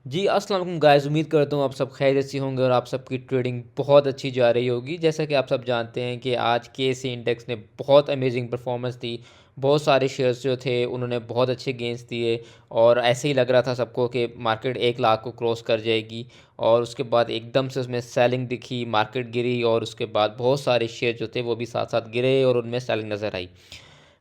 जी, अस्सलाम वालेकुम गाइस। उम्मीद करता हूँ आप सब खैरियत से होंगे और आप सबकी ट्रेडिंग बहुत अच्छी जा रही होगी। जैसा कि आप सब जानते हैं कि आज केसी इंडेक्स ने बहुत अमेजिंग परफॉर्मेंस दी। बहुत सारे शेयर्स जो थे उन्होंने बहुत अच्छे गेंस दिए और ऐसे ही लग रहा था सबको कि मार्केट 1 लाख को क्रॉस कर जाएगी। और उसके बाद एकदम से उसमें सेलिंग दिखी, मार्केट गिरी और उसके बाद बहुत सारे शेयर जो थे वो भी साथ साथ गिरे और उनमें सेलिंग नज़र आई।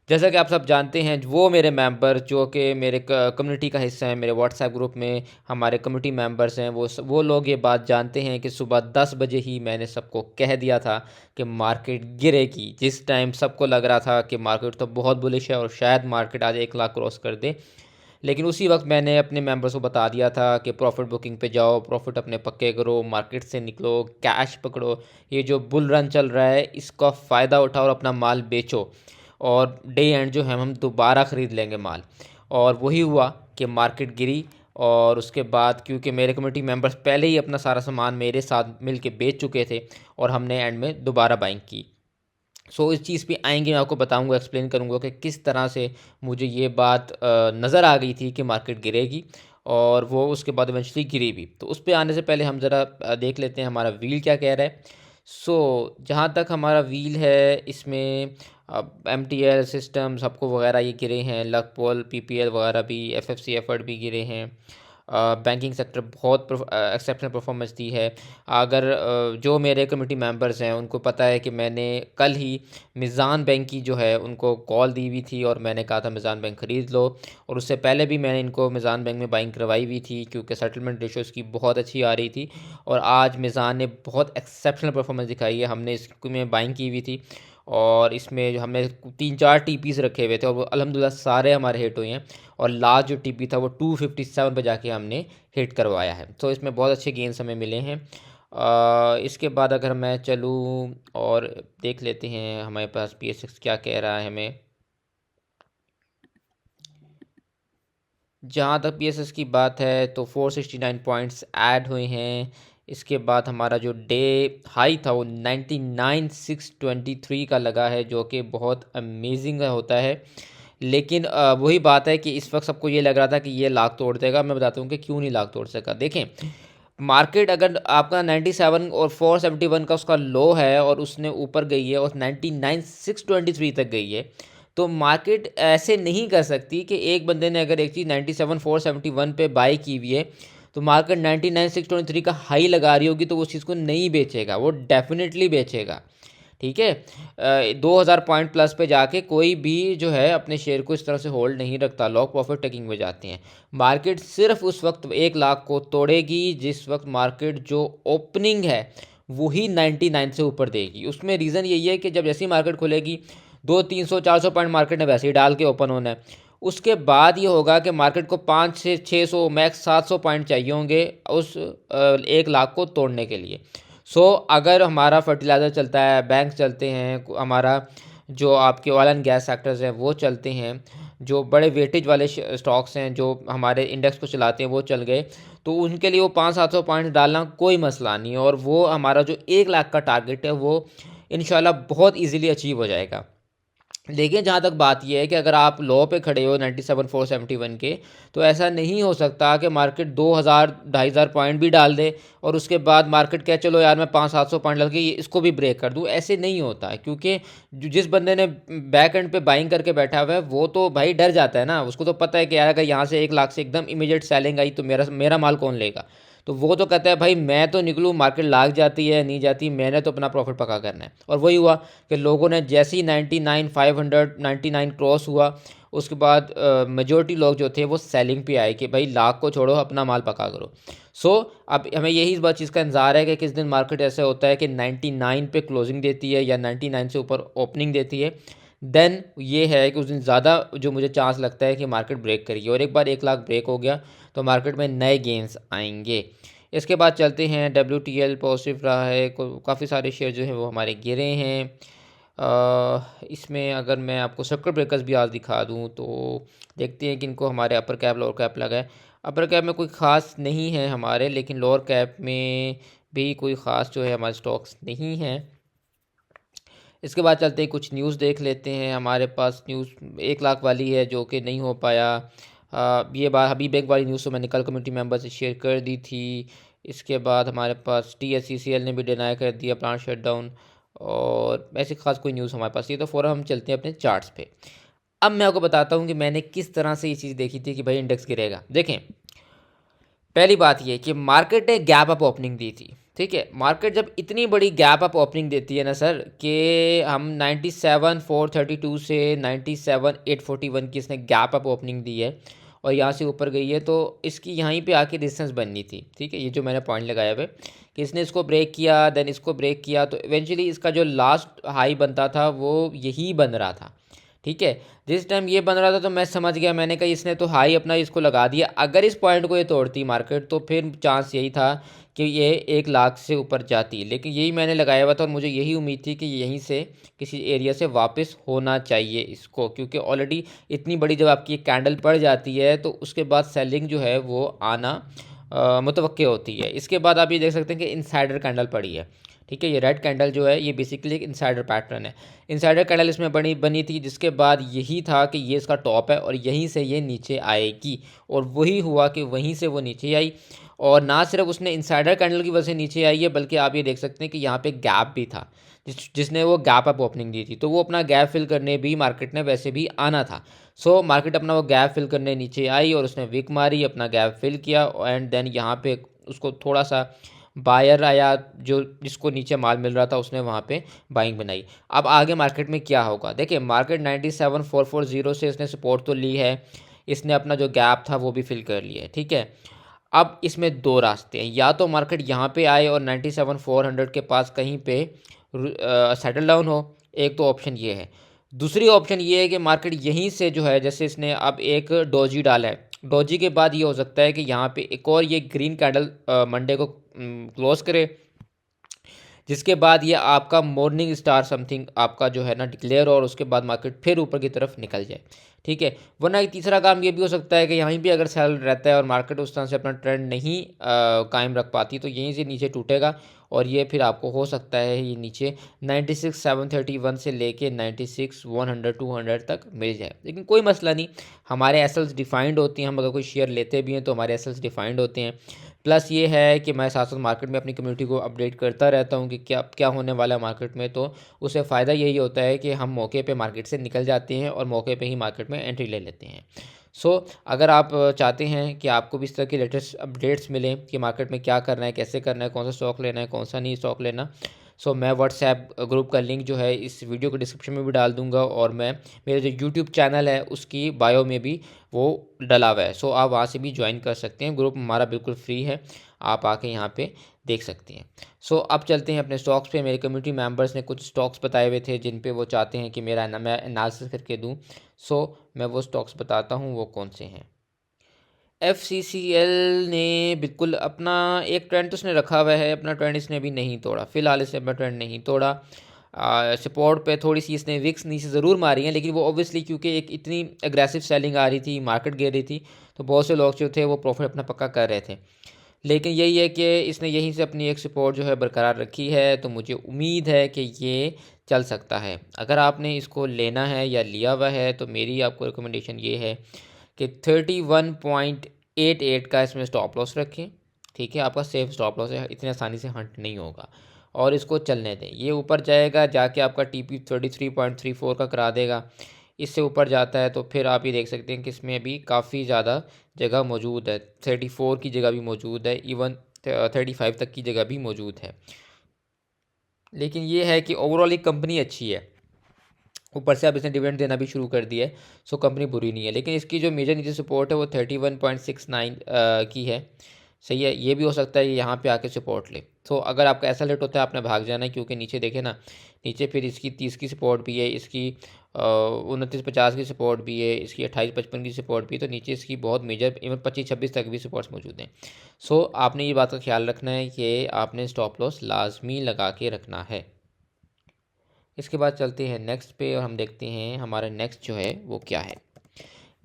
जैसा कि आप सब जानते हैं, वो मेरे मेंबर जो कि मेरे कम्युनिटी का हिस्सा है, मेरे व्हाट्सएप ग्रुप में हमारे कम्युनिटी मेंबर्स हैं, वो लोग ये बात जानते हैं कि सुबह 10 बजे ही मैंने सबको कह दिया था कि मार्केट गिरेगी। जिस टाइम सबको लग रहा था कि मार्केट तो बहुत बुलिश है और शायद मार्केट आज 1 लाख क्रॉस कर दे, लेकिन उसी वक्त मैंने अपने मेंबर्स को बता दिया था कि प्रॉफिट बुकिंग पे जाओ, प्रॉफिट अपने पक्के करो, मार्केट से निकलो, कैश पकड़ो, ये जो बुल रन चल रहा है इसका फ़ायदा उठाओ और अपना माल बेचो और डे एंड जो है हम दोबारा ख़रीद लेंगे माल। और वही हुआ कि मार्केट गिरी और उसके बाद क्योंकि मेरे कम्युनिटी मेंबर्स पहले ही अपना सारा सामान मेरे साथ मिल के बेच चुके थे और हमने एंड में दोबारा बाइंग की। इस चीज़ पे आएंगे, मैं आपको बताऊंगा, एक्सप्लेन करूंगा कि किस तरह से मुझे ये बात नज़र आ गई थी कि मार्केट गिरेगी और वो उसके बाद इवेंचुअली गिरी भी। तो उस पे आने से पहले हम ज़रा देख लेते हैं हमारा व्हील क्या कह रहा है। जहाँ तक हमारा व्हील है इसमें अब एम टी एल सिस्टम सबको वगैरह ये गिरे हैं, लकपोल पी पी एल वगैरह भी, एफ एफ सी एफर्ट भी गिरे हैं। बैंकिंग सेक्टर बहुत एक्सेप्शनल परफॉर्मेंस दी है। अगर जो मेरे कमेटी मेंबर्स हैं उनको पता है कि मैंने कल ही मिज़ान बैंक की जो है उनको कॉल दी हुई थी और मैंने कहा था मिज़ान बैंक ख़रीद लो। और उससे पहले भी मैंने इनको मिज़ान बैंक में बाइंग करवाई हुई थी क्योंकि सेटलमेंट रेशो इसकी बहुत अच्छी आ रही थी। और आज मिज़ान ने बहुत एक्सेप्शनल परफॉर्मेंस दिखाई है। हमने इसमें बाइंग की हुई थी और इसमें जो हमने 3-4 टीपीस रखे हुए थे और वो अल्हम्दुलिल्लाह सारे हमारे हिट हुए हैं। और लास्ट जो टीपी था वो 257 पे जाके हमने हिट करवाया है। तो इसमें बहुत अच्छे गेंस हमें मिले हैं। इसके बाद अगर मैं चलूँ और देख लेते हैं हमारे पास पी एस एक्स क्या कह रहा है हमें। जहाँ तक पी एस एस की बात है तो 469 पॉइंट्स ऐड हुए हैं। इसके बाद हमारा जो डे हाई था वो 99,623 का लगा है, जो कि बहुत अमेजिंग होता है। लेकिन वही बात है कि इस वक्त सबको ये लग रहा था कि ये लाख तोड़ देगा। मैं बताता हूँ कि क्यों नहीं लाख तोड़ सका। देखें, मार्केट अगर आपका 97 और 471 का उसका लो है और उसने ऊपर गई है और 99,623 तक गई है, तो मार्केट ऐसे नहीं कर सकती कि एक बंदे ने अगर एक चीज़ 97,471 पे बाई की हुई है तो मार्केट 99,623 का हाई लगा रही होगी तो वो उस चीज़ को नहीं बेचेगा, वो डेफिनेटली बेचेगा। ठीक है, 2,000 पॉइंट प्लस पे जाके कोई भी जो है अपने शेयर को इस तरह से होल्ड नहीं रखता, लॉन्ग प्रॉफिट टेकिंग में जाते हैं। मार्केट सिर्फ उस वक्त 1 लाख को तोड़ेगी जिस वक्त मार्केट जो ओपनिंग है वही 99 से ऊपर देगी। उसमें रीज़न यही है कि जब जैसी मार्केट खुलेगी 200-300-400 पॉइंट मार्केट ने वैसे ही डाल के ओपन होना है। उसके बाद ये होगा कि मार्केट को 5 से 600 मैक्स 700 पॉइंट चाहिए होंगे उस 1 लाख को तोड़ने के लिए। अगर हमारा फर्टिलाइज़र चलता है, बैंक चलते हैं, हमारा जो आपके ऑयल एंड गैस सेक्टर्स हैं वो चलते हैं, जो बड़े वेटेज वाले स्टॉक्स हैं जो हमारे इंडेक्स को चलाते हैं वो चल गए, तो उनके लिए वो 500-700 पॉइंट डालना कोई मसला नहीं है और वो हमारा जो 1 लाख का टारगेट है वो इंशाल्लाह बहुत ईजिली अचीव हो जाएगा। लेकिन जहाँ तक बात यह है कि अगर आप लो पे खड़े हो 97,471 के, तो ऐसा नहीं हो सकता कि मार्केट 2,000-2,500 पॉइंट भी डाल दे और उसके बाद मार्केट कहे चलो यार मैं 500-700 पॉइंट लग के इसको भी ब्रेक कर दूँ। ऐसे नहीं होता है क्योंकि जिस बंदे ने बैक एंड पे बाइंग करके बैठा हुआ है वो तो भाई डर जाता है ना। उसको तो पता है कि यार अगर यहाँ से 1 लाख से एकदम इमीडिएट सेलिंग आई तो मेरा मेरा माल कौन लेगा। तो वो तो कहता है भाई मैं तो निकलूँ, मार्केट लाग जाती है नहीं जाती, मैंने तो अपना प्रॉफिट पक्का करना है। और वही हुआ कि लोगों ने जैसे ही 99,599 क्रॉस हुआ उसके बाद मेजोरिटी लोग जो थे वो सेलिंग पे आए कि भाई लाख को छोड़ो अपना माल पका करो। सो अब हमें यही इस बात चीज़ का इंतज़ार है कि किस दिन मार्केट ऐसे होता है कि 99 पे क्लोजिंग देती है या 99 से ऊपर ओपनिंग देती है। देन ये है कि उस दिन ज़्यादा जो मुझे चांस लगता है कि मार्केट ब्रेक करेगी और एक बार 1 लाख ब्रेक हो गया तो मार्केट में नए गेंस आएंगे। इसके बाद चलते हैं डब्ल्यू टी एल पॉजिटिव रहा है, काफ़ी सारे शेयर जो हैं वो हमारे गिरे हैं। इसमें अगर मैं आपको सर्किट ब्रेकर्स भी आज दिखा दूं तो देखते हैं कि इनको हमारे अपर कैप लोअर कैप लगा है। अपर कैप में कोई ख़ास नहीं है हमारे, लेकिन लोअर कैप में भी कोई ख़ास जो है हमारे स्टॉक्स नहीं हैं। इसके बाद चलते हैं कुछ न्यूज़ देख लेते हैं। हमारे पास न्यूज़ 1 लाख वाली है जो कि नहीं हो पाया। ये बात हबीब बैंक वाली न्यूज़ तो मैंने कल कम्युनिटी मेंबर से शेयर कर दी थी। इसके बाद हमारे पास TSCCL ने भी डिनाई कर दिया प्लांट शटडाउन, और ऐसी खास कोई न्यूज़ हमारे पास। ये तो फ़ौरन हम चलते हैं अपने चार्ट्स पे। अब मैं आपको बताता हूँ कि मैंने किस तरह से ये चीज़ देखी थी कि भाई इंडेक्स गिरेगा। देखें, पहली बात ये कि मार्केट ने गैप अप ओपनिंग दी थी। ठीक है, मार्केट जब इतनी बड़ी गैप अप ओपनिंग देती है ना सर, कि हम 97,432 से 97,841 की इसने गैप अप ओपनिंग दी है और यहाँ से ऊपर गई है, तो इसकी यहीं पे आके रेजिस्टेंस बननी थी। ठीक है, ये जो मैंने पॉइंट लगाया हुआ है कि इसने इसको ब्रेक किया, देन इसको ब्रेक किया, तो इवेंचुअली इसका जो लास्ट हाई बनता था वो यही बन रहा था। ठीक है, जिस टाइम ये बन रहा था तो मैं समझ गया, मैंने कहा इसने तो हाई अपना इसको लगा दिया। अगर इस पॉइंट को ये तोड़ती मार्केट तो फिर चांस यही था कि ये 1 लाख से ऊपर जाती, लेकिन यही मैंने लगाया हुआ था और मुझे यही उम्मीद थी कि यहीं से किसी एरिया से वापस होना चाहिए इसको, क्योंकि ऑलरेडी इतनी बड़ी जब आपकी एक कैंडल पड़ जाती है तो उसके बाद सेलिंग जो है वो आना मुतवक्के होती है। इसके बाद आप ये देख सकते हैं कि इनसाइडर कैंडल पड़ी है। ठीक है, ये रेड कैंडल जो है ये बेसिकली एक इनसाइडर पैटर्न है। इनसाइडर कैंडल इसमें बनी थी, जिसके बाद यही था कि ये इसका टॉप है और यहीं से ये नीचे आएगी, और वही हुआ कि वहीं से वो नीचे आई। और ना सिर्फ उसने इनसाइडर कैंडल की वजह से नीचे आई है, बल्कि आप ये देख सकते हैं कि यहाँ पे गैप भी था, जिसने वो गैप अप ओपनिंग दी थी, तो वो अपना गैप फिल करने भी मार्केट ने वैसे भी आना था। सो मार्केट अपना वो गैप फिल करने नीचे आई और उसने विक मारी, अपना गैप फिल किया, एंड देन यहाँ पे उसको थोड़ा सा बायर आया, जो जिसको नीचे माल मिल रहा था उसने वहाँ पे बाइंग बनाई। अब आगे मार्केट में क्या होगा, देखिए मार्केट 97,440 से इसने सपोर्ट तो ली है, इसने अपना जो गैप था वो भी फिल कर लिया है। ठीक है, अब इसमें दो रास्ते हैं, या तो मार्केट यहाँ पे आए और 97,400 के पास कहीं पे सेटल डाउन हो, एक तो ऑप्शन ये है। दूसरी ऑप्शन ये है कि मार्केट यहीं से जो है, जैसे इसने अब एक डोजी डाला है, डोजी के बाद ये हो सकता है कि यहाँ पे एक और ये ग्रीन कैंडल मंडे को क्लोज करे, जिसके बाद ये आपका मॉर्निंग स्टार समथिंग आपका जो है ना डिक्लेयर, और उसके बाद मार्केट फिर ऊपर की तरफ निकल जाए। ठीक है, वरना एक तीसरा काम ये भी हो सकता है कि यहीं भी अगर सेल रहता है और मार्केट उस तरह से अपना ट्रेंड नहीं कायम रख पाती, तो यहीं से नीचे टूटेगा और ये फिर आपको हो सकता है ये नीचे 96,731 से लेके 96,100 200 तक मिल जाए। लेकिन कोई मसला नहीं, हमारे एसएल्स डिफाइंड होती हैं, हम अगर कोई शेयर लेते भी हैं तो हमारे एसएल्स डिफाइंड होते हैं। प्लस ये है कि मैं साथ साथ मार्केट में अपनी कम्युनिटी को अपडेट करता रहता हूँ कि क्या क्या होने वाला है मार्केट में, तो उससे फ़ायदा यही होता है कि हम मौके पे मार्केट से निकल जाते हैं और मौके पे ही मार्केट में एंट्री ले लेते हैं। सो अगर आप चाहते हैं कि आपको भी इस तरह की लेटेस्ट अपडेट्स मिलें कि मार्केट में क्या करना है, कैसे करना है, कौन सा स्टॉक लेना है, कौन सा नहीं स्टॉक लेना, सो मैं व्हाट्सएप ग्रुप का लिंक जो है इस वीडियो के डिस्क्रिप्शन में भी डाल दूंगा, और मैं मेरे जो यूट्यूब चैनल है उसकी बायो में भी वो डला हुआ है। सो आप वहाँ से भी ज्वाइन कर सकते हैं, ग्रुप हमारा बिल्कुल फ्री है, आप आके यहाँ पे देख सकते हैं। सो अब चलते हैं अपने स्टॉक्स पे। मेरे कम्युनिटी मेंबर्स ने कुछ स्टॉक्स बताए हुए थे जिन पे वो चाहते हैं कि मैं एनालिसिस करके दूँ। सो मैं वो स्टॉक्स बताता हूँ वो कौन से हैं। FCCL ने बिल्कुल अपना एक ट्रेंड तो उसने रखा हुआ है, अपना ट्रेंड इसने अभी नहीं तोड़ा, फिलहाल इसने अपना ट्रेंड नहीं तोड़ा। सपोर्ट पे थोड़ी सी इसने विक्स नीचे ज़रूर मारी हैं, लेकिन वो ऑब्वियसली क्योंकि एक इतनी एग्रेसिव सेलिंग आ रही थी, मार्केट गिर रही थी, तो बहुत से लोग जो थे वो प्रॉफिट अपना पक्का कर रहे थे। लेकिन यही है कि इसने यहीं से अपनी एक सपोर्ट जो है बरकरार रखी है, तो मुझे उम्मीद है कि ये चल सकता है। अगर आपने इसको लेना है या लिया हुआ है तो मेरी आपको रिकमेंडेशन ये है कि 31.88 का इसमें स्टॉप लॉस रखें। ठीक है, आपका सेफ स्टॉप लॉस है, इतनी आसानी से हंट नहीं होगा, और इसको चलने दें। ये ऊपर जाएगा, जाके आपका TP 33.34 का करा देगा। इससे ऊपर जाता है तो फिर आप ये देख सकते हैं कि इसमें भी काफ़ी ज़्यादा जगह मौजूद है, 34 की जगह भी मौजूद है, इवन 35 तक की जगह भी मौजूद है। लेकिन ये है कि ओवरऑल एक कंपनी अच्छी है, ऊपर से अब इसने डिविडेंड देना भी शुरू कर दिया है, सो कंपनी बुरी नहीं है। लेकिन इसकी जो मेजर नीचे सपोर्ट है वो 31.69 की है। सही है, ये भी हो सकता है यहाँ पे आके सपोर्ट ले। तो अगर आपका ऐसा लेट होता है आपने भाग जाना है, क्योंकि नीचे देखे ना, नीचे फिर इसकी 30 की सपोर्ट भी है, इसकी 29-50 की सपोर्ट भी है, इसकी 28-55 की सपोर्ट भी है, तो नीचे इसकी बहुत मेजर इवन 25-26 तक भी सपोर्ट्स मौजूद हैं। सो आपने ये बात का ख्याल रखना है कि आपने स्टॉप लॉस लाजमी लगा के रखना है। इसके बाद चलते हैं नेक्स्ट पे और हम देखते हैं हमारा नेक्स्ट जो है वो क्या है।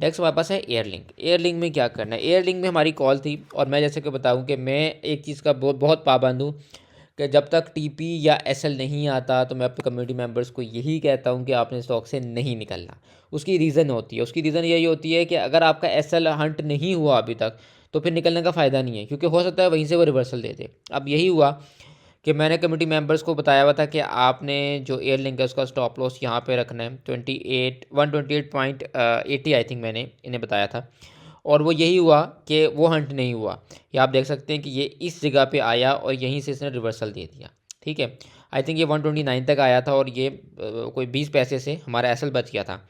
नेक्स्ट हमारे पास है एयरलिंक। एयरलिंक में क्या करना है, एयरलिंक में हमारी कॉल थी, और मैं जैसे कि बताऊं कि मैं एक चीज़ का बहुत बहुत पाबंद हूँ कि जब तक टीपी या एसएल नहीं आता तो मैं अपने कम्युनिटी मेंबर्स को यही कहता हूँ कि आपने स्टॉक से नहीं निकलना। उसकी रीज़न होती है, उसकी रीज़न यही होती है कि अगर आपका एसएल हंट नहीं हुआ अभी तक तो फिर निकलने का फ़ायदा नहीं है, क्योंकि हो सकता है वहीं से वो रिवर्सल दे दे। अब यही हुआ कि मैंने कम्युनिटी मेंबर्स को बताया हुआ था कि आपने जो एयरलिंक है उसका स्टॉप लॉस यहाँ पे रखना है 128.80 आई थिंक मैंने इन्हें बताया था, और वो यही हुआ कि वो हंट नहीं हुआ। ये आप देख सकते हैं कि ये इस जगह पे आया और यहीं से इसने रिवर्सल दे दिया। ठीक है, आई थिंक ये 129 तक आया था और ये कोई 20 पैसे से हमारा एसएल बच गया था।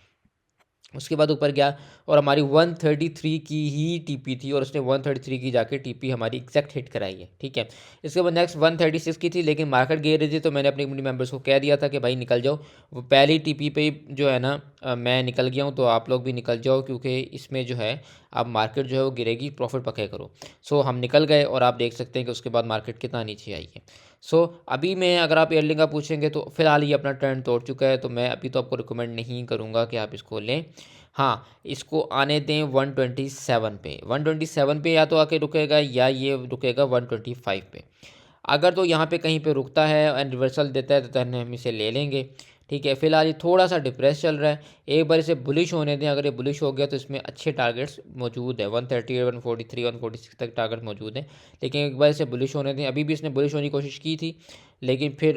उसके बाद ऊपर गया और हमारी 133 की ही टीपी थी और उसने 133 की जाके टीपी हमारी एग्जैक्ट हिट कराई है। ठीक है, इसके बाद नेक्स्ट 136 की थी, लेकिन मार्केट गिर रही थी तो मैंने अपने कम्युनिटी मेंबर्स को कह दिया था कि भाई निकल जाओ। वो पहली टीपी पे जो है ना मैं निकल गया हूँ, तो आप लोग भी निकल जाओ, क्योंकि इसमें जो है अब मार्केट जो है वो गिरेगी, प्रॉफिट पके करो। सो हम निकल गए और आप देख सकते हैं कि उसके बाद मार्केट कितना नीचे आई है। सो अभी मैं, अगर आप एयरलिंक का पूछेंगे तो फिलहाल ये अपना ट्रेंड तोड़ चुका है, तो मैं अभी तो आपको रिकमेंड नहीं करूँगा कि आप इसको लें। हाँ, इसको आने दें 127 पे, 127 पे या तो आके रुकेगा या ये रुकेगा 125 पे। अगर तो यहाँ पे कहीं पे रुकता है एंड रिवर्सल देता है तो then हम इसे ले लेंगे। ठीक है, फिलहाल ये थोड़ा सा डिप्रेस चल रहा है, एक बार इसे बुलिश होने दें। अगर ये बुलिश हो गया तो इसमें अच्छे टारगेट्स मौजूद है, 130, 143, 146 तक टारगेट मौजूद है, लेकिन एक बार इसे बुलिश होने दें। अभी भी इसने बुलिश होने की कोशिश की थी, लेकिन फिर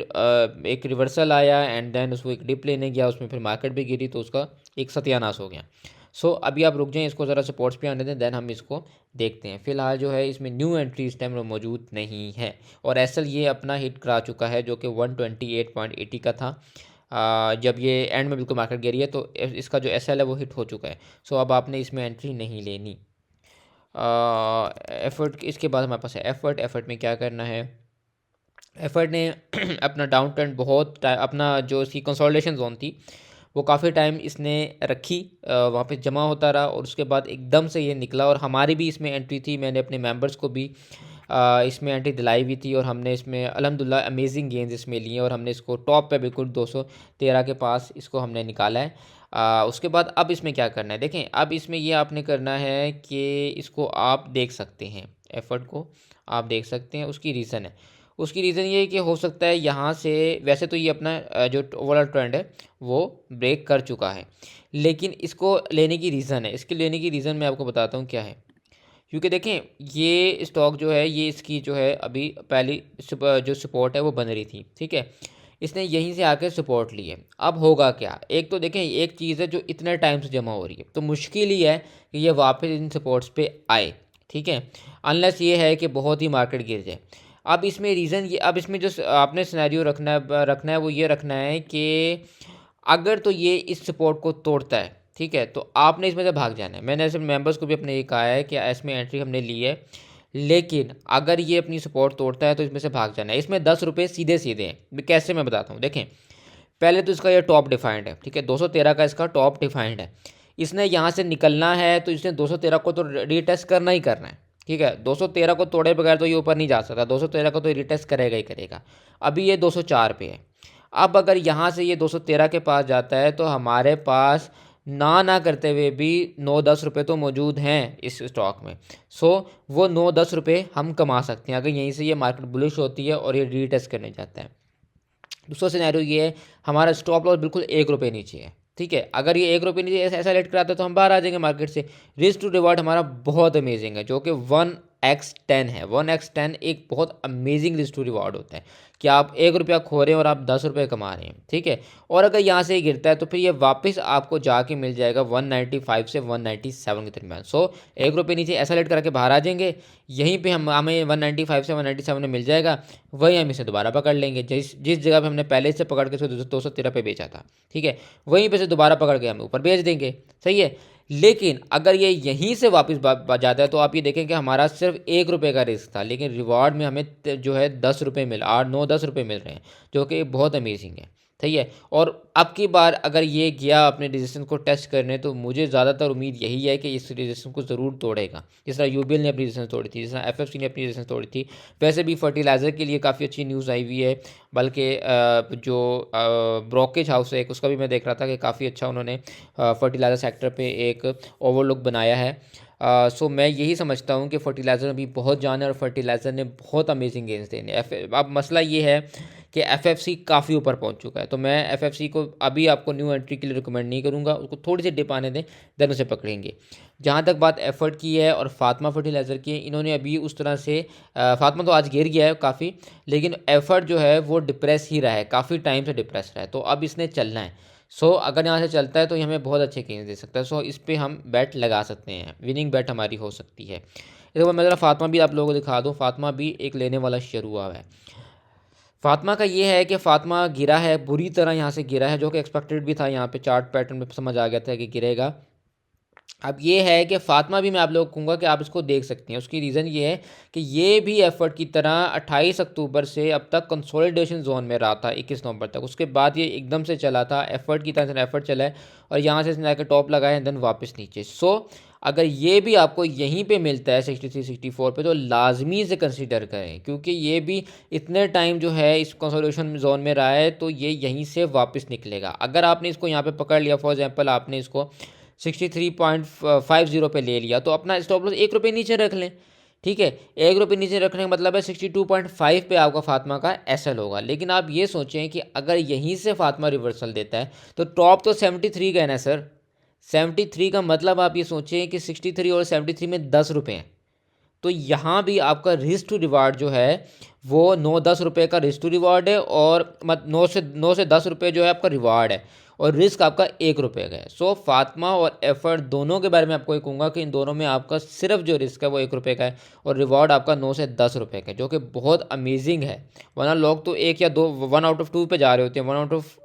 एक रिवर्सल आया एंड देन उसको एक डिप लेने गया, उसमें फिर मार्केट भी गिरी तो उसका एक सत्यानाश हो गया। सो अभी आप रुक जाएं, इसको ज़रा सपोर्ट्स पे आने दें, देन हम इसको देखते हैं। फिलहाल जो है इसमें न्यू एंट्री इस टाइम मौजूद नहीं है, और एसएल ये अपना हिट करा चुका है जो कि 128.80 का था। जब ये एंड में बिल्कुल मार्केट गिरी है तो इसका जो एसएल है वो हिट हो चुका है। सो अब आपने इसमें एंट्री नहीं लेनी। एफर्ट, इसके बाद हमारे पास है एफर्ट में क्या करना है। एफर्ट ने अपना डाउन ट्रेंड बहुत अपना जो इसकी कंसोलिडेशन जोन थी वो काफ़ी टाइम इसने रखी, वहाँ पे जमा होता रहा और उसके बाद एकदम से ये निकला, और हमारी भी इसमें एंट्री थी। मैंने अपने मेंबर्स को भी इसमें एंट्री दिलाई हुई थी और हमने इसमें अल्हम्दुलिल्लाह अमेजिंग गेंस इसमें लिए और हमने इसको टॉप पे बिल्कुल 213 के पास इसको हमने निकाला है। उसके बाद अब इसमें क्या करना है, देखें अब इसमें ये आपने करना है कि इसको आप देख सकते हैं, एफर्ट को आप देख सकते हैं। उसकी रीज़न है, उसकी रीज़न ये है कि हो सकता है यहाँ से, वैसे तो ये अपना जो ओवरऑल ट्रेंड है वो ब्रेक कर चुका है, लेकिन इसको लेने की रीज़न है, इसके लेने की रीज़न मैं आपको बताता हूँ क्या है। क्योंकि देखें ये स्टॉक जो है ये इसकी जो है अभी पहली जो सपोर्ट है वो बन रही थी। ठीक है, इसने यहीं से आकर सपोर्ट ली है। अब होगा क्या, एक तो देखें एक चीज़ है जो इतने टाइम से जमा हो रही है, तो मुश्किल ही है कि ये वापस इन सपोर्ट्स पे आए। ठीक है, अनलेस ये है कि बहुत ही मार्केट गिर जाए। अब इसमें रीज़न ये, अब इसमें जो आपने सिनेरियो रखना है वो ये रखना है कि अगर तो ये इस सपोर्ट को तोड़ता है, ठीक है, तो आपने इसमें से भाग जाना है। मैंने ऐसे मेंबर्स को भी अपने ये कहा है कि इसमें एंट्री हमने ली है, लेकिन अगर ये अपनी सपोर्ट तोड़ता है तो इसमें से भाग जाना है। इसमें 10 रुपये सीधे सीधे हैं, कैसे मैं बताता हूँ। देखें पहले तो इसका ये टॉप डिफाइंड है, ठीक है, 213 का इसका टॉप डिफाइंड है। इसने यहाँ से निकलना है तो इसने 213 को तो रीटेस्ट करना ही करना है। ठीक है, 213 को तोड़े बगैर तो ये ऊपर नहीं जा सकता, 213 को तो रीटेस्ट करेगा ही करेगा। अभी ये 204 पे है। अब अगर यहाँ से ये 213 के पास जाता है तो हमारे पास ना करते हुए भी 9-10 रुपये तो मौजूद हैं इस स्टॉक में। सो वो 9-10 रुपये हम कमा सकते हैं अगर यहीं से ये मार्केट बुलिश होती है और ये रीटेस्ट करने जाता है। दूसरा सिनेरियो ये है, हमारा स्टॉप लॉस बिल्कुल 1 रुपये नीचे है। ठीक है, अगर ये 1 रुपये नीचे ऐसा लेट कराता है तो हम बाहर आ जाएंगे मार्केट से। रिस्क टू रिवार्ड हमारा बहुत अमेजिंग है, जो कि 1x10 है। 1x10 एक बहुत अमेजिंग रिस्क टू रिवार्ड होता है कि आप 1 रुपया खो रहे हैं और आप 10 रुपये कमा रहे हैं। ठीक है, और अगर यहाँ से गिरता है तो फिर ये वापस आपको जाके मिल जाएगा 195 से 197 के दरमियान। सो 1 रुपये नीचे ऐसा लेट करके बाहर आ जाएंगे, यहीं पे हमें 195 से 197 में मिल जाएगा, वही हम इसे दोबारा पकड़ लेंगे जिस जिस जगह पे हमने पहले से पकड़ के 213 पे बेचा था। ठीक है, वहीं पे से दोबारा पकड़ के हम ऊपर बेच देंगे। सही है, लेकिन अगर ये यहीं से वापस जाता है तो आप ये देखें कि हमारा सिर्फ 1 रुपये का रिस्क था, लेकिन रिवार्ड में हमें जो है 10 रुपये मिल 8-9-10 रुपये मिल रहे हैं, जो कि बहुत अमेजिंग है। सही है, और अब की बार अगर ये गया अपने रेजिस्टेंस को टेस्ट करने तो मुझे ज़्यादातर उम्मीद यही है कि इस रेजिस्टेंस को ज़रूर तोड़ेगा, जिस तरह यूबीएल ने अपनी रेजिस्टेंस तोड़ी थी, जिस तरह एफएफसी ने अपनी रेजिस्टेंस तोड़ी थी। वैसे भी फर्टिलाइज़र के लिए काफ़ी अच्छी न्यूज़ आई हुई है, बल्कि जो ब्रोकेज हाउस है उसका भी मैं देख रहा था कि काफ़ी अच्छा उन्होंने फर्टिलाइज़र सेक्टर पे एक ओवरलुक बनाया है। सो मैं यही समझता हूँ कि फर्टिलाइज़र में भी बहुत जान है और फर्टिलाइज़र ने बहुत अमेजिंग गेंस देने अब मसला ये है कि एफएफसी काफ़ी ऊपर पहुंच चुका है, तो मैं एफएफसी को अभी आपको न्यू एंट्री के लिए रिकमेंड नहीं करूँगा, उसको थोड़ी सी डिप आने दें, देन उसे पकड़ेंगे। जहाँ तक बात एफर्ट की है और फातिमा फर्टिलाइज़र की है, इन्होंने अभी उस तरह से फातिमा तो आज गिर गया है काफ़ी, लेकिन एफर्ट जो है वो डिप्रेस ही रहा है, काफ़ी टाइम से डिप्रेस रहा है, तो अब इसने चलना है। अगर यहाँ से चलता है तो ये हमें बहुत अच्छे गेंस दे सकता है। इस पर हम बैट लगा सकते हैं, विनिंग बैट हमारी हो सकती है। इसके बाद मैं ज़रा फातिमा भी आप लोगों को दिखा दूँ। फातिमा भी एक लेने वाला शेयर हुआ है। फातिमा का ये है कि फातिमा गिरा है, बुरी तरह यहाँ से गिरा है, जो कि एक्सपेक्टेड भी था। यहाँ पे चार्ट पैटर्न में समझ आ गया था कि गिरेगा। अब ये है कि फातिमा भी मैं आप लोगों को कहूँगा कि आप इसको देख सकते हैं। उसकी रीज़न ये है कि ये भी एफर्ट की तरह 28 अक्टूबर से अब तक कंसोलिडेशन जोन में रहा था 21 नवंबर तक। उसके बाद ये एकदम से चला था, एफर्ट की तरह से एफर्ट चला है और यहाँ से इसने जाकर टॉप लगाया, देन वापस नीचे। अगर ये भी आपको यहीं पे मिलता है 63 64 पे, तो लाजमी से कंसीडर करें, क्योंकि ये भी इतने टाइम जो है इस कंसोलिडेशन जोन में रहा है, तो ये यहीं से वापस निकलेगा। अगर आपने इसको यहाँ पे पकड़ लिया, फॉर एग्जांपल आपने इसको 63.50 पे ले लिया, तो अपना स्टॉप लॉस ₹1 नीचे रख लें। ठीक है, ₹1 नीचे रखने का मतलब है 62.5 पे आपका फातिमा का एसएल होगा। लेकिन आप ये सोचें कि अगर यहीं से फातिमा रिवर्सल देता है तो टॉप तो 73 का है ना सर। 73 का मतलब आप ये सोचें कि 63 और 73 में ₹10 हैं। तो यहाँ भी आपका रिस्क टू रिवार्ड जो है वो 9-10 रुपये का रिस्क टू रिवार्ड है, और 9 से 10 रुपये जो है आपका रिवार्ड है, और रिस्क आपका ₹1 का है। फातिमा और एफर्ट दोनों के बारे में आपको ये कहूँगा कि इन दोनों में आपका सिर्फ जो रिस्क है वो ₹1 का है, और रिवार्ड आपका 9 से 10 रुपये का है, जो कि बहुत अमेजिंग है। वरना लोग तो एक या दो 1 आउट ऑफ 2 पे जा रहे होते हैं, 1 आउट ऑफ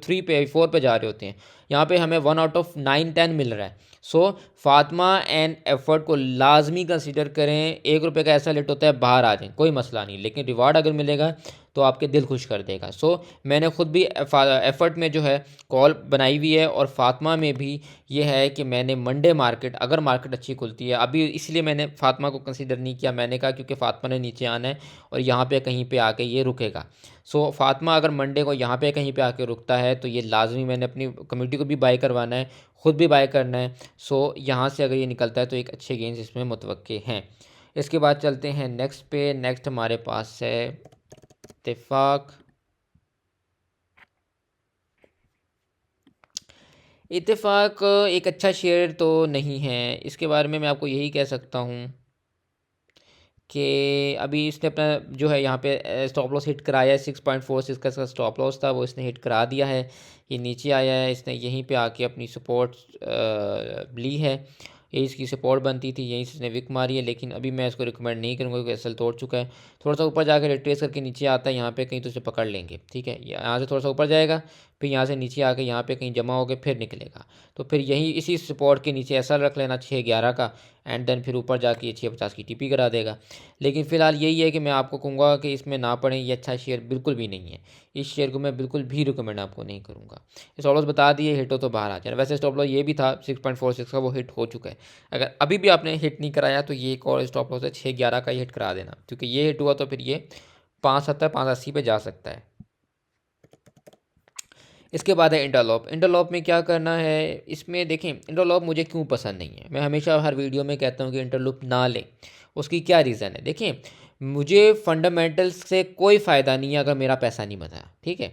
3 पे 4 पे जा रहे होते हैं। यहाँ पे हमें 1 आउट ऑफ 9 10 मिल रहा है। फातिमा एंड एफर्ट को लाजमी कंसीडर करें। ₹1 का ऐसा लेट होता है, बाहर आ जाए कोई मसला नहीं, लेकिन रिवार्ड अगर मिलेगा तो आपके दिल खुश कर देगा। मैंने खुद भी एफर्ट में जो है कॉल बनाई हुई है, और फातिमा में भी ये है कि मैंने मंडे मार्केट, अगर मार्केट अच्छी खुलती है, अभी इसलिए मैंने फातिमा को कंसीडर नहीं किया, मैंने कहा क्योंकि फातिमा ने नीचे आना है और यहाँ पे कहीं पे आके ये रुकेगा। फातिमा अगर मंडे को यहाँ पे कहीं पे आके रुकता है तो ये लाजमी मैंने अपनी कम्युनिटी को भी बाय करवाना है, ख़ुद भी बाय करना है। यहाँ से अगर ये निकलता है तो एक अच्छे गेंस इसमें मुतवक्के हैं। इसके बाद चलते हैं नेक्स्ट पे। नेक्स्ट हमारे पास है इत्तेफाक। इत्तेफाक एक अच्छा शेयर तो नहीं है। इसके बारे में मैं आपको यही कह सकता हूँ कि अभी इसने अपना जो है यहाँ पे स्टॉप लॉस हिट कराया है। 6.46 का इसका स्टॉप लॉस था, वो इसने हिट करा दिया है। ये नीचे आया है, इसने यहीं पे आके अपनी सपोर्ट ली है। ये इसकी सपोर्ट बनती थी, यहीं से इसने विक मारी है, लेकिन अभी मैं इसको रिकमेंड नहीं करूँगा क्योंकि एसएल तोड़ चुका है। थोड़ा सा ऊपर जाकर रिट्रेस करके नीचे आता है यहाँ पे कहीं, तो इसे पकड़ लेंगे। ठीक है, यहाँ से थोड़ा सा ऊपर जाएगा, फिर यहाँ से नीचे आके यहाँ पे कहीं जमा होकर फिर निकलेगा, तो फिर यहीं इसी सपोर्ट के नीचे एसएल रख लेना 6.11 का, एंड देन फिर ऊपर जाके 6.50 की टीपी करा देगा। लेकिन फ़िलहाल यही है कि मैं आपको कहूँगा कि इसमें ना पड़ें, ये अच्छा शेयर बिल्कुल भी नहीं है। इस शेयर को मैं बिल्कुल भी रिकमेंड आपको नहीं करूँगा। स्टॉप लॉस बता दिए, हिट हो तो बाहर आ जाए। वैसे स्टॉप लॉस ये भी था 6.46 का, वो हिट हो चुका है। अगर अभी भी आपने हिट नहीं कराया तो ये एक और स्टॉप लॉस है 6.11 का, ये हिट करा देना, क्योंकि ये हिट हुआ तो फिर ये 5.70 5.80 पे जा सकता है। इसके बाद है इंटरलॉप। इंटरलॉप में क्या करना है, इसमें देखें इंटरलॉप मुझे क्यों पसंद नहीं है। मैं हमेशा हर वीडियो में कहता हूँ कि इंटरलॉप ना लें। उसकी क्या रीज़न है, देखें मुझे फंडामेंटल्स से कोई फ़ायदा नहीं है अगर मेरा पैसा नहीं बना। ठीक है,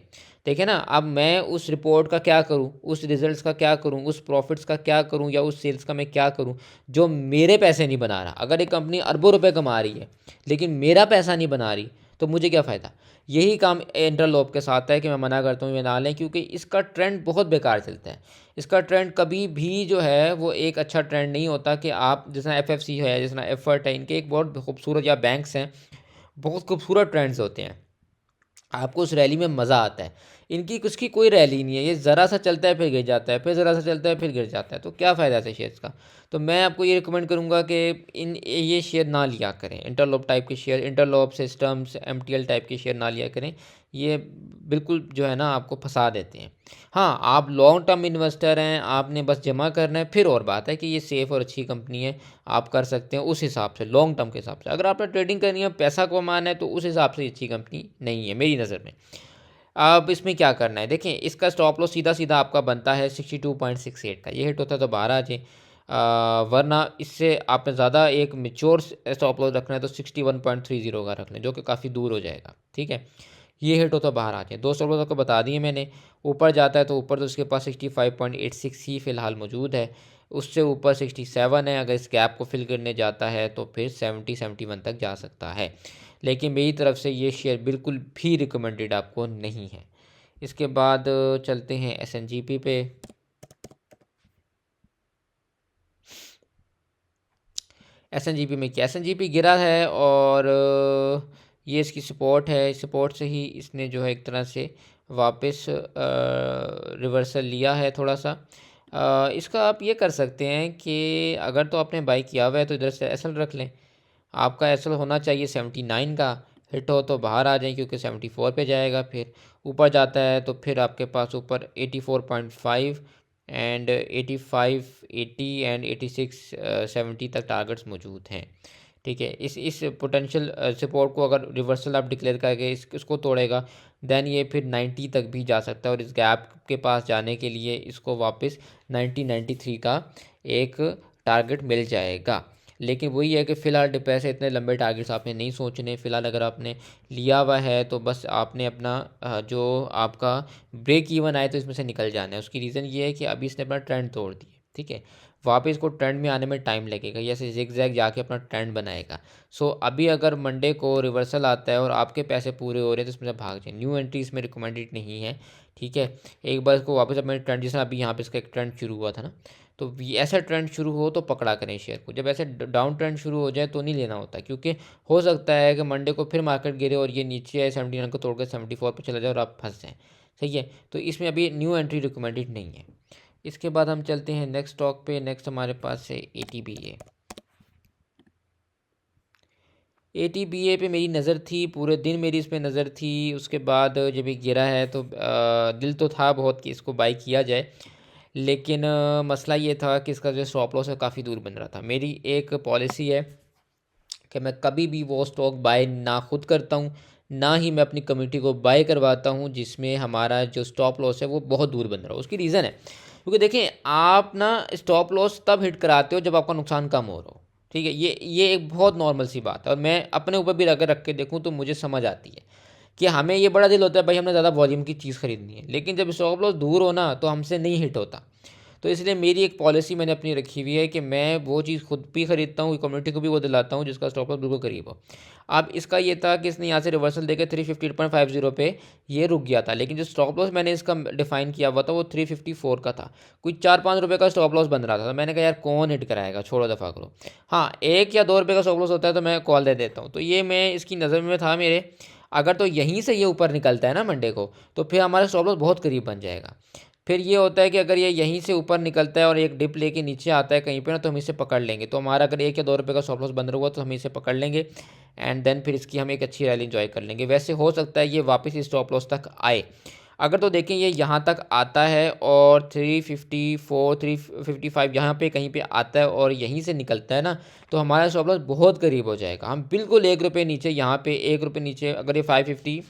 देखिए ना, अब मैं उस रिपोर्ट का क्या करूं, उस रिजल्ट्स का क्या करूं, उस प्रॉफिट्स का क्या करूं, या उस सेल्स का मैं क्या करूं जो मेरे पैसे नहीं बना रहा। अगर एक कंपनी अरबों रुपए कमा रही है लेकिन मेरा पैसा नहीं बना रही, तो मुझे क्या फ़ायदा। यही काम इंटरलॉप के साथ है कि मैं मना करता हूँ ये ना लें, क्योंकि इसका ट्रेंड बहुत बेकार चलता है। इसका ट्रेंड कभी भी जो है वो एक अच्छा ट्रेंड नहीं होता कि आप जितना एफएफसी है, जितना एफर्ट है, इनके एक बहुत खूबसूरत, या बैंक्स हैं, बहुत खूबसूरत ट्रेंड्स होते हैं, आपको उस रैली में मज़ा आता है। इनकी उसकी कोई रैली नहीं है, ये ज़रा सा चलता है फिर गिर जाता है, फिर ज़रा सा चलता है फिर गिर जाता है, तो क्या फ़ायदा ऐसे शेयर्स का। तो मैं आपको ये रिकमेंड करूँगा कि ये शेयर ना लिया करें। इंटरलॉप टाइप के शेयर, इंटरलॉप सिस्टम्स, एमटीएल टाइप के शेयर ना लिया करें। ये बिल्कुल जो है ना आपको फंसा देते हैं। हाँ, आप लॉन्ग टर्म इन्वेस्टर हैं, आपने बस जमा करना है, फिर और बात है कि ये सेफ़ और अच्छी कंपनी है, आप कर सकते हैं उस हिसाब से, लॉन्ग टर्म के हिसाब से। अगर आपने ट्रेडिंग करनी है, पैसा कमाना है, तो उस हिसाब से अच्छी कंपनी नहीं है मेरी नज़र में। अब इसमें क्या करना है, देखें इसका स्टॉप लॉस सीधा सीधा आपका बनता है 62.68 का। ये हिट होता है तो बाहर आ जाए। वरना इससे आपने ज़्यादा एक मेच्योर स्टॉप लॉस रखना है तो 61.30 का रख लें, जो कि काफ़ी दूर हो जाएगा। ठीक है, ये हिट हो तो बाहर आ जाए। दो स्टॉप लॉस आपको बता दिए मैंने। ऊपर जाता है तो ऊपर तो उसके पास 65.86 ही फ़िलहाल मौजूद है। उससे ऊपर 67 है। अगर इस गैप को फिल करने जाता है तो फिर 70-71 तक जा सकता है। लेकिन मेरी तरफ से ये शेयर बिल्कुल भी रिकमेंडेड आपको नहीं है। इसके बाद चलते हैं SNGP पे। SNGP में क्या, SNGP गिरा है और ये इसकी सपोर्ट है। सपोर्ट से ही इसने जो है एक तरह से वापस रिवर्सल लिया है थोड़ा सा। इसका आप ये कर सकते हैं कि अगर तो आपने बाई किया हुआ है तो इधर से एसएल रख लें। आपका एसएल होना चाहिए 79 का। हिट हो तो बाहर आ जाए क्योंकि 74 पे जाएगा। फिर ऊपर जाता है तो फिर आपके पास ऊपर 84.5 एंड 85, 80 एंड 86, 70 तक टारगेट्स मौजूद हैं। ठीक है, इस पोटेंशियल सपोर्ट को अगर रिवर्सल आप डिक्लेयर करके इसको तोड़ेगा, देन ये फिर 90 तक भी जा सकता है और इस गैप के पास जाने के लिए इसको वापस 93 का एक टारगेट मिल जाएगा। लेकिन वही है कि फ़िलहाल पैसे इतने लंबे टारगेट्स आपने नहीं सोचने। फ़िलहाल अगर आपने लिया हुआ है तो बस आपने अपना जो आपका ब्रेक इवन आए तो इसमें से निकल जाना है। उसकी रीज़न ये है कि अभी इसने अपना ट्रेंड तोड़ दिया। ठीक है, वापस इसको ट्रेंड में आने में टाइम लगेगा, या ऐसे जिग जैग जाके अपना ट्रेंड बनाएगा। सो अभी अगर मंडे को रिवर्सल आता है और आपके पैसे पूरे हो रहे हैं तो इसमें से भाग जाए। न्यू एंट्री इसमें रिकमेंडेड नहीं है। ठीक है, एक बार इसको वापस अपने ट्रेंड, जैसे अभी यहाँ पे इसका एक ट्रेंड शुरू हुआ था ना, तो ऐसा ट्रेंड शुरू हो तो पकड़ा करें शेयर को। जब ऐसे डाउन ट्रेंड शुरू हो जाए तो नहीं लेना होता, क्योंकि हो सकता है कि मंडे को फिर मार्केट गिरे और ये नीचे आए 79 को तोड़ कर 74 पे चला जाए और आप फंस जाएँ। सही है, तो इसमें अभी न्यू एंट्री रिकमेंडेड नहीं है। इसके बाद हम चलते हैं नेक्स्ट स्टॉक पे। नेक्स्ट हमारे पास है ATBA। ATBA पे मेरी नज़र थी, पूरे दिन मेरी इस पर नज़र थी। उसके बाद जब ये गिरा है तो दिल तो था बहुत कि इसको बाई किया जाए, लेकिन मसला ये था कि इसका जो स्टॉप लॉस है काफ़ी दूर बन रहा था। मेरी एक पॉलिसी है कि मैं कभी भी वो स्टॉक बाय ना खुद करता हूँ, ना ही मैं अपनी कम्युनिटी को बाय करवाता हूँ जिसमें हमारा जो स्टॉप लॉस है वो बहुत दूर बन रहा हो। उसकी रीज़न है क्योंकि देखें, आप ना स्टॉप लॉस तब हिट कराते हो जब आपका नुकसान कम हो रहा हो। ठीक है, ये एक बहुत नॉर्मल सी बात है और मैं अपने ऊपर भी अगर रख के देखूँ तो मुझे समझ आती है कि हमें ये बड़ा दिल होता है भाई हमने ज़्यादा वॉल्यूम की चीज़ खरीदनी है, लेकिन जब स्टॉप लॉस दूर हो ना तो हमसे नहीं हिट होता। तो इसलिए मेरी एक पॉलिसी मैंने अपनी रखी हुई है कि मैं वो चीज़ खुद भी ख़रीदता हूँ, कम्युनिटी को भी वो दिलाता हूँ जिसका स्टॉप लॉस बिल्कुल करीब हो। अब इसका ये था कि इसने यहाँ से रिवर्सल देकर 358.50 पे ये रुक गया था, लेकिन जो स्टॉप लॉस मैंने इसका डिफाइन किया हुआ था वो 354 का था। कोई 4-5 रुपये का स्टॉप लॉस बन रहा था, तो मैंने कहा यार कौन हिट कराएगा, छोड़ो दफ़ा करो। हाँ, 1 या 2 रुपये का स्टॉप लॉस होता है तो मैं कॉल दे देता हूँ। तो ये मैं इसकी नज़र में था मेरे, अगर तो यहीं से ये ऊपर निकलता है ना मंडे को, तो फिर हमारा स्टॉप लॉस बहुत करीब बन जाएगा। फिर ये होता है कि अगर ये यहीं से ऊपर निकलता है और एक डिप लेके नीचे आता है कहीं पे ना, तो हम इसे पकड़ लेंगे। तो हमारा अगर 1 या 2 रुपये का स्टॉप लॉस बंद हुआ तो हम इसे पकड़ लेंगे एंड देन फिर इसकी हम एक अच्छी रैली इंजॉय कर लेंगे। वैसे हो सकता है ये वापस इस स्टॉप लॉस तक आए। अगर तो देखें ये यहाँ तक आता है और 354, 355 यहाँ पे कहीं पे आता है और यहीं से निकलता है ना, तो हमारा स्टॉप लॉस बहुत करीब हो जाएगा। हम बिल्कुल 1 रुपये नीचे, यहाँ पे 1 रुपये नीचे, अगर ये 550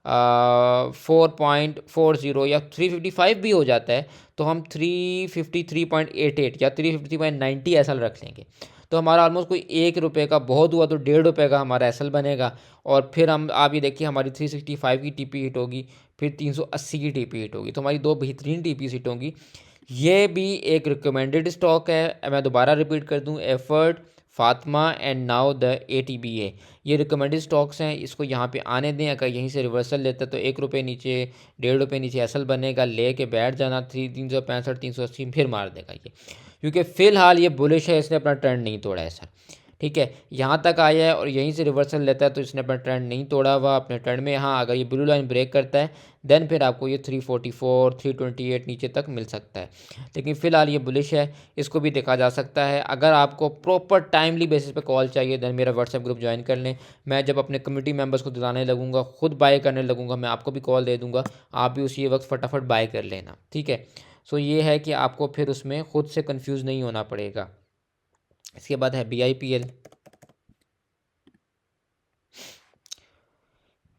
4.40 या 355 भी हो जाता है तो हम 353.88 या 353.90 एसएल रख लेंगे। तो हमारा ऑलमोस्ट कोई 1 रुपये का, बहुत हुआ तो 1.5 रुपये का हमारा एसएल बनेगा। और फिर हम, आप ये देखिए, हमारी 365 की टीपी हिट होगी, फिर 380 की टीपी हिट होगी, तो हमारी दो बेहतरीन टीपी हिट होंगी। ये भी एक रिकमेंडेड स्टॉक है। मैं दोबारा रिपीट कर दूं, effort, Fatima and now the ATBA, ये रिकमेंडेड स्टॉक्स हैं। इसको यहाँ पे आने दें। अगर यहीं से रिवर्सल लेता है तो 1 रुपये नीचे, 1.5 रुपये नीचे एसल बनेगा, ले के बैठ जाना। 365, 380 फिर मार देगा ये, क्योंकि फ़िलहाल ये बुलिश है, इसने अपना ट्रेंड नहीं तोड़ा है सर। ठीक है, यहाँ तक आया है और यहीं से रिवर्सल लेता है तो इसने अपना ट्रेंड नहीं तोड़ा हुआ अपने ट्रेंड में। हाँ, अगर ये ब्लू लाइन ब्रेक करता है देन फिर आपको ये 344, 328 नीचे तक मिल सकता है, लेकिन फ़िलहाल ये बुलिश है, इसको भी देखा जा सकता है। अगर आपको प्रॉपर टाइमली बेसिस पे कॉल चाहिए देन मेरा व्हाट्सएप ग्रुप ज्वाइन कर लें। मैं जब अपने कम्युनिटी मेंबर्स को दिलाने लगूंगा, खुद बाय करने लगूंगा, मैं आपको भी कॉल दे दूंगा, आप भी उसी वक्त फटाफट बाय कर लेना। ठीक है, सो ये है कि आपको फिर उसमें खुद से कन्फ्यूज़ नहीं होना पड़ेगा। इसके बाद है BIPL।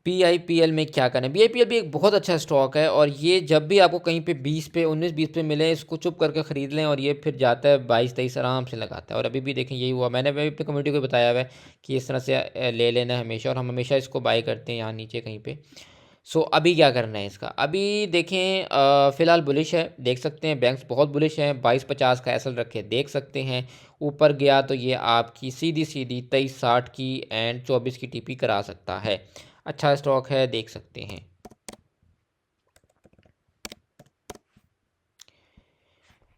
PIPL में क्या करना है? PIPL भी एक बहुत अच्छा स्टॉक है और ये जब भी आपको कहीं पे 20 पे 19-20 पे मिले, इसको चुप करके ख़रीद लें और ये फिर जाता है 22-23 आराम से लगाता है। और अभी भी देखें यही हुआ, मैंने भी अपनी कम्युनिटी को बताया हुआ है कि इस तरह से ले लेना है हमेशा, और हम हमेशा इसको बाय करते हैं यहाँ नीचे कहीं पे। सो अभी क्या करना है इसका? अभी देखें फ़िलहाल बुलिश है, देख सकते हैं बैंक्स बहुत बुलिश हैं, 22-50 का एसएल रखे देख सकते हैं। ऊपर गया तो ये आपकी सीधी सीधी 23-60 की एंड 24 की टीपी करा सकता है। अच्छा स्टॉक है, देख सकते हैं।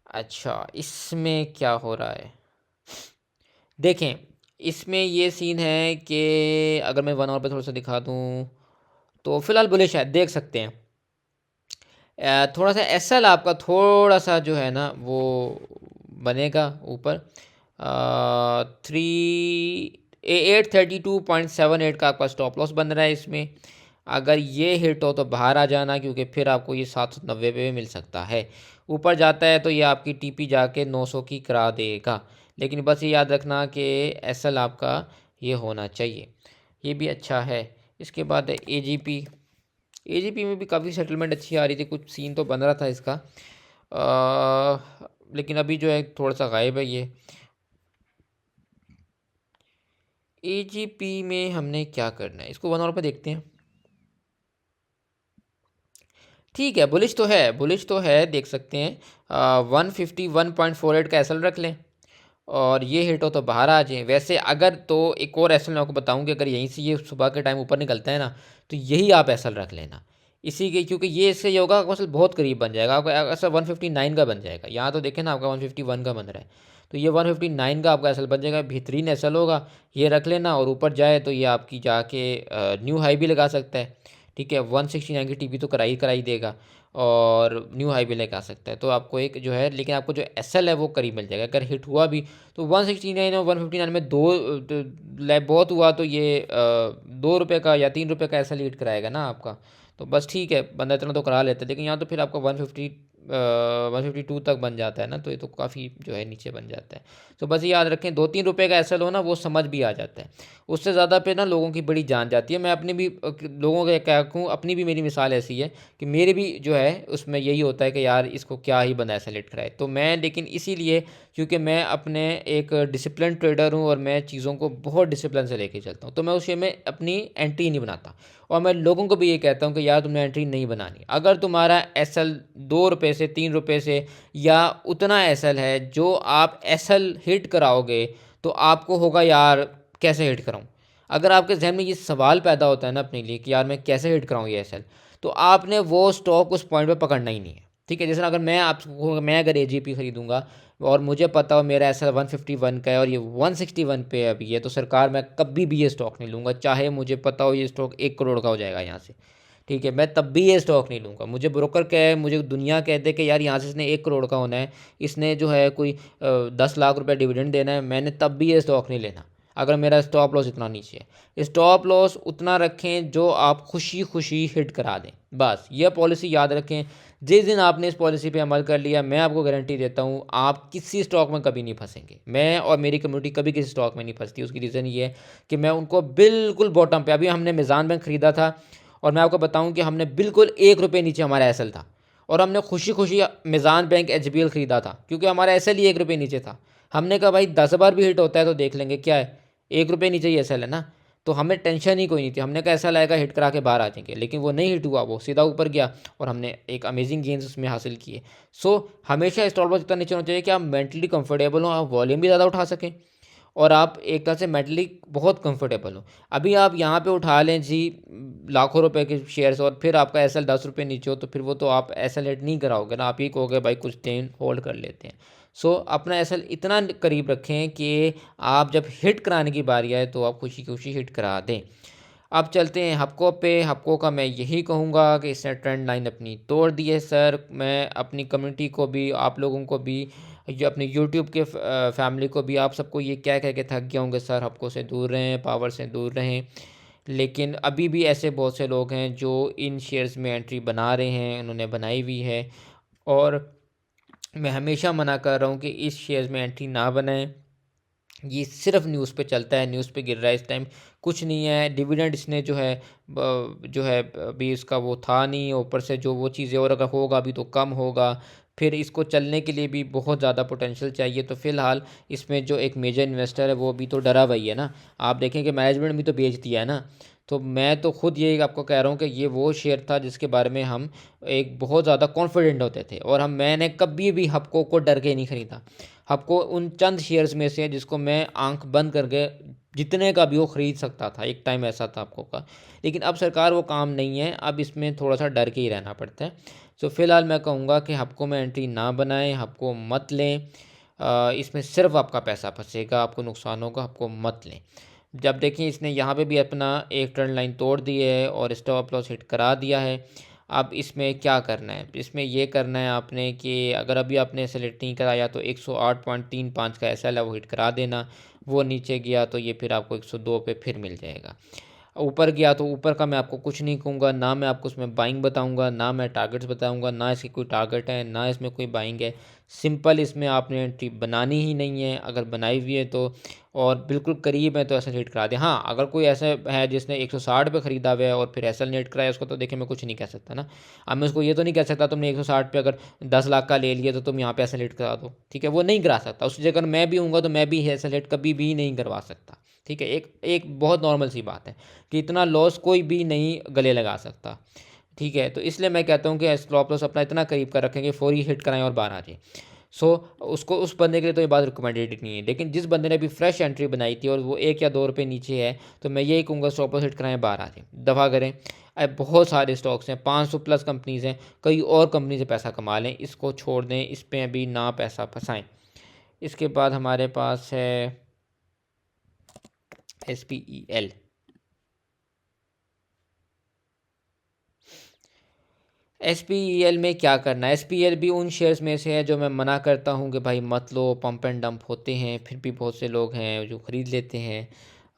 अच्छा, इसमें क्या हो रहा है देखें, इसमें ये सीन है कि अगर मैं 1 आवर पे थोड़ा सा दिखा दूँ तो फ़िलहाल बुलिश है, देख सकते हैं। थोड़ा सा एसएल आपका थोड़ा सा जो है ना वो बनेगा ऊपर, 832.78 का आपका स्टॉप लॉस बन रहा है इसमें। अगर ये हिट हो तो बाहर आ जाना, क्योंकि फिर आपको ये 790 पे मिल सकता है। ऊपर जाता है तो ये आपकी टीपी जाके 900 की करा देगा, लेकिन बस ये याद रखना कि एसएल आपका ये होना चाहिए। ये भी अच्छा है। इसके बाद है एजीपी में भी काफ़ी सेटलमेंट अच्छी आ रही थी, कुछ सीन तो बन रहा था इसका, लेकिन अभी जो है थोड़ा सा गायब है ये। एजीपी में हमने क्या करना है, इसको 1 आवर पे देखते हैं। ठीक है, बुलिश तो है, देख सकते हैं। 151.48 का एसएल रख लें और ये हिट हो तो बाहर आ जाए। वैसे अगर तो एक और एसएल मैं आपको बताऊं कि अगर यहीं से ये सुबह के टाइम ऊपर निकलता है ना, तो यही आप एसएल रख लेना इसी के, क्योंकि ये इससे योगा का एसएल बहुत करीब बन जाएगा आपका। एसएल 159 का बन जाएगा, यहाँ तो देखें ना आपका 151 का बन रहा है, तो ये 159 का आपका एसएल बन जाएगा, बेहतरीन एसएल होगा। ये रख लेना और ऊपर जाए तो ये आपकी जाके न्यू हाई भी लगा सकता है। ठीक है, 169 की टीपी तो कराई कराई देगा और न्यू हाई भी लगा सकता है, तो आपको एक जो है, लेकिन आपको जो एसएल है वो करीब मिल जाएगा। अगर हिट हुआ भी तो 169 और 159 में दो लैब बहुत हुआ तो ये 2 रुपये का या 3 रुपये का एसएल हिट कराएगा ना आपका। तो बस ठीक है, बंदा इतना तो करा लेता है, लेकिन यहाँ तो फिर आपका 152 तक बन जाता है ना, तो ये तो काफ़ी जो है नीचे बन जाता है। तो बस ये याद रखें, 2-3 रुपये का एसएल हो ना वो समझ भी आ जाता है, उससे ज़्यादा पे ना लोगों की बड़ी जान जाती है। मैं अपनी भी लोगों के क्या कहूँ, अपनी भी मेरी मिसाल ऐसी है कि मेरे भी जो है उसमें यही होता है कि यार इसको क्या ही बंदा सेलेक्ट कराए। तो मैं लेकिन इसीलिए, क्योंकि मैं अपने एक डिसिप्लिन ट्रेडर हूँ और मैं चीज़ों को बहुत डिसिप्लिन से लेके चलता हूँ, तो मैं उस शेयर में अपनी एंट्री नहीं बनाता। और मैं लोगों को भी ये कहता हूँ कि यार तुमने एंट्री नहीं बनानी। अगर तुम्हारा एसएल 2 रुपये से 3 रुपये से या उतना एसएल है जो आप एसएल हिट कराओगे, तो आपको होगा यार कैसे हिट कराऊँ। अगर आपके जहन में ये सवाल पैदा होता है ना अपने लिए कि यार मैं कैसे हिट कराऊँ ये एसएल, तो आपने वो स्टॉक उस पॉइंट पे पकड़ना ही नहीं है। ठीक है, जैसे अगर मैं अगर एजीपी खरीदूंगा और मुझे पता हो मेरा एसएल 151 का है और ये 161 पे अभी है, तो सरकार मैं कभी भी ये स्टॉक नहीं लूँगा, चाहे मुझे पता हो ये स्टॉक 1 करोड़ का हो जाएगा यहाँ से। ठीक है, मैं तब भी ये स्टॉक नहीं लूँगा। मुझे ब्रोकर कहे, मुझे दुनिया कह दे कि यार यहाँ से इसने 1 करोड़ का होना है, इसने जो है कोई 10 लाख रुपए डिविडेंड देना है, मैंने तब भी ये स्टॉक नहीं लेना अगर मेरा स्टॉप लॉस इतना नीचे है। स्टॉप लॉस उतना रखें जो आप खुशी खुशी हिट करा दें, बस यह पॉलिसी याद रखें। जिस दिन आपने इस पॉलिसी पे अमल कर लिया, मैं आपको गारंटी देता हूँ आप किसी स्टॉक में कभी नहीं फंसेंगे। मैं और मेरी कम्युनिटी कभी किसी स्टॉक में नहीं फंसती। उसकी रीज़न ये है कि मैं उनको बिल्कुल बॉटम पे, अभी हमने मीज़ान बैंक ख़रीदा था और मैं आपको बताऊं कि हमने बिल्कुल 1 रुपये नीचे हमारा एसएल था और हमने खुशी खुशी मीज़ान बैंक एचबीएल ख़रीदा था, क्योंकि हमारा एसएल ही 1 रुपये नीचे था। हमने कहा भाई 10 बार भी हिट होता है तो देख लेंगे, क्या है 1 रुपये नीचे ही एसएल है ना, तो हमें टेंशन ही कोई नहीं थी। हमने कहा ऐसा लाएगा हिट करा के बाहर आ जाएंगे, लेकिन वो नहीं हिट हुआ, वो सीधा ऊपर गया और हमने एक अमेजिंग गेंस उसमें हासिल किए। सो हमेशा स्टॉप लॉस इतना नीचे होना चाहिए कि आप मेंटली कंफर्टेबल हो, आप वॉल्यूम भी ज़्यादा उठा सकें और आप एक तरह से मेंटली बहुत कंफर्टेबल हो। अभी आप यहाँ पे उठा लें जी लाखों रुपए के शेयर्स और फिर आपका एसएल 10 रुपये नीचे हो, तो फिर वो तो आप एसएल हिट नहीं कराओगे ना, आप ही कहोगे भाई कुछ दिन होल्ड कर लेते हैं। सो अपना एसएल इतना करीब रखें कि आप जब हिट कराने की बारी आए तो आप खुशी खुशी हिट करा दें। अब चलते हैं हपको पे। हपको का मैं यही कहूँगा कि इसने ट्रेंड लाइन अपनी तोड़ दी है सर। मैं अपनी कम्युनिटी को भी, आप लोगों को भी, जो अपने यूट्यूब के फैमिली को भी, आप सबको ये क्या कह के थक गया होंगे सर हपको से दूर रहें, पावर से दूर रहें। लेकिन अभी भी ऐसे बहुत से लोग हैं जो इन शेयर्स में एंट्री बना रहे हैं, उन्होंने बनाई हुई है और मैं हमेशा मना कर रहा हूँ कि इस शेयर्स में एंट्री ना बनाएं। ये सिर्फ न्यूज़ पे चलता है, न्यूज़ पे गिर रहा है इस टाइम, कुछ नहीं है। डिविडेंड इसने जो है अभी इसका वो था नहीं, ऊपर से जो वो चीज़ें, और अगर होगा भी तो कम होगा, फिर इसको चलने के लिए भी बहुत ज़्यादा पोटेंशियल चाहिए। तो फिलहाल इसमें जो एक मेजर इन्वेस्टर है वो भी तो डरा हुआ ही है ना। आप देखें कि मैनेजमेंट भी तो बेच दिया है ना। तो मैं तो खुद ये आपको कह रहा हूँ कि ये वो शेयर था जिसके बारे में हम एक बहुत ज़्यादा कॉन्फिडेंट होते थे, और मैंने कभी भी हपको को डर के नहीं खरीदा। हपको उन चंद शेयर्स में से है जिसको मैं आंख बंद करके जितने का भी वो ख़रीद सकता था, एक टाइम ऐसा था आपको का। लेकिन अब सरकार वो काम नहीं है, अब इसमें थोड़ा सा डर के ही रहना पड़ता है। सो फिलहाल मैं कहूँगा कि हपको में एंट्री ना बनाएं, हपको मत लें। इसमें सिर्फ आपका पैसा फंसेगा, आपको नुकसान होगा, आपको मत लें। जब देखें इसने यहाँ पे भी अपना एक ट्रेंड लाइन तोड़ दी है और स्टॉप लॉस हिट करा दिया है। अब इसमें क्या करना है, इसमें ये करना है आपने कि अगर अभी आपने सेलेक्ट नहीं कराया तो 108.35 का एसएल है वो हिट करा देना। वो नीचे गया तो ये फिर आपको 102 पे फिर मिल जाएगा। ऊपर गया तो ऊपर का मैं आपको कुछ नहीं कहूँगा, ना मैं आपको उसमें बाइंग बताऊँगा, ना मैं टारगेट्स बताऊँगा, ना इसकी कोई टारगेट है, ना इसमें कोई बाइंग है। सिंपल इसमें आपने एंट्री बनानी ही नहीं है, अगर बनाई हुई है तो, और बिल्कुल करीब है तो ऐसा हिट करा दें। हाँ, अगर कोई ऐसा है जिसने 160 पे ख़रीदा हुआ है और फिर ऐसा नेट कराया उसको, तो देखिए मैं कुछ नहीं कह सकता ना। अब मैं उसको ये तो नहीं कह सकता तुमने 160 पे अगर 10 लाख का ले लिया तो तुम यहाँ पे ऐसा लेट करा दो, ठीक है, वो नहीं करा सकता। उस जगह मैं भी हूँगा तो मैं भी ऐसा लेट कभी भी नहीं करवा सकता, ठीक है। एक एक बहुत नॉर्मल सी बात है कि इतना लॉस कोई भी नहीं गले लगा सकता, ठीक है। तो इसलिए मैं कहता हूँ कि स्टॉप लॉस अपना इतना करीब कर रखेंगे, फौरी हिट कराएं और बाहर आ जाए। सो उसको, उस बंदे के लिए तो ये बात रिकमेंडेड नहीं है। लेकिन जिस बंदे ने अभी फ्रेश एंट्री बनाई थी और वो 1 या 2 रुपये नीचे है, तो मैं यही कहूँगा स्टॉप लॉस हिट कराएं, बाहर आ जाए, दफ़ा करें। अब बहुत सारे स्टॉक्स हैं, 500 प्लस कंपनीज हैं, कई और कंपनी से पैसा कमा लें, इसको छोड़ दें, इस पर अभी ना पैसा फंसाएं। इसके बाद हमारे पास है SPEL। SPEL में क्या करना है, SPEL भी उन शेयर्स में से है जो मैं मना करता हूँ कि भाई मत लो, पंप एंड डंप होते हैं, फिर भी बहुत से लोग हैं जो ख़रीद लेते हैं।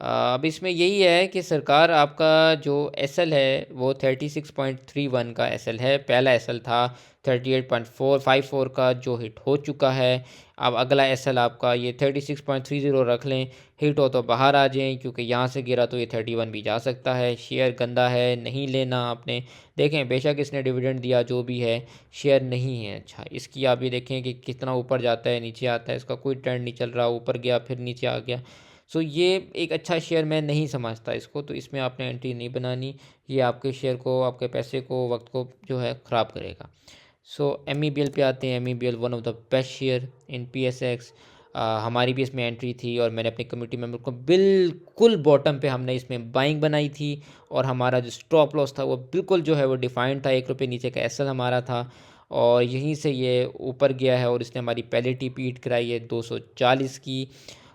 अब इसमें यही है कि सरकार आपका जो एसएल है वो 36.31 का एसएल है, पहला एसएल था 38.454 का जो हिट हो चुका है। अब अगला एसएल आपका ये 36.30 रख लें, हिट हो तो बाहर आ जाएं, क्योंकि यहाँ से गिरा तो ये 31 भी जा सकता है। शेयर गंदा है, नहीं लेना आपने। देखें बेशक इसने डिविडेंड दिया जो भी है, शेयर नहीं है अच्छा। इसकी आप ये देखें कि कितना ऊपर जाता है नीचे आता है, इसका कोई ट्रेंड नहीं चल रहा, ऊपर गया फिर नीचे आ गया। सो ये एक अच्छा शेयर मैं नहीं समझता इसको, तो इसमें आपने एंट्री नहीं बनानी। ये आपके शेयर को, आपके पैसे को, वक्त को जो है ख़राब करेगा। सो MEBL पे आते हैं। MEBL one of the best share in PSX। हमारी भी इसमें एंट्री थी और मैंने अपने कम्युनिटी मेंबर को बिल्कुल बॉटम पे हमने इसमें बाइंग बनाई थी, और हमारा जो स्टॉप लॉस था वो बिल्कुल जो है वो डिफाइंड था, 1 रुपये नीचे का एसएल हमारा था, और यहीं से ये ऊपर गया है और इसने हमारी पहली टीपी हिट कराई है 240 की।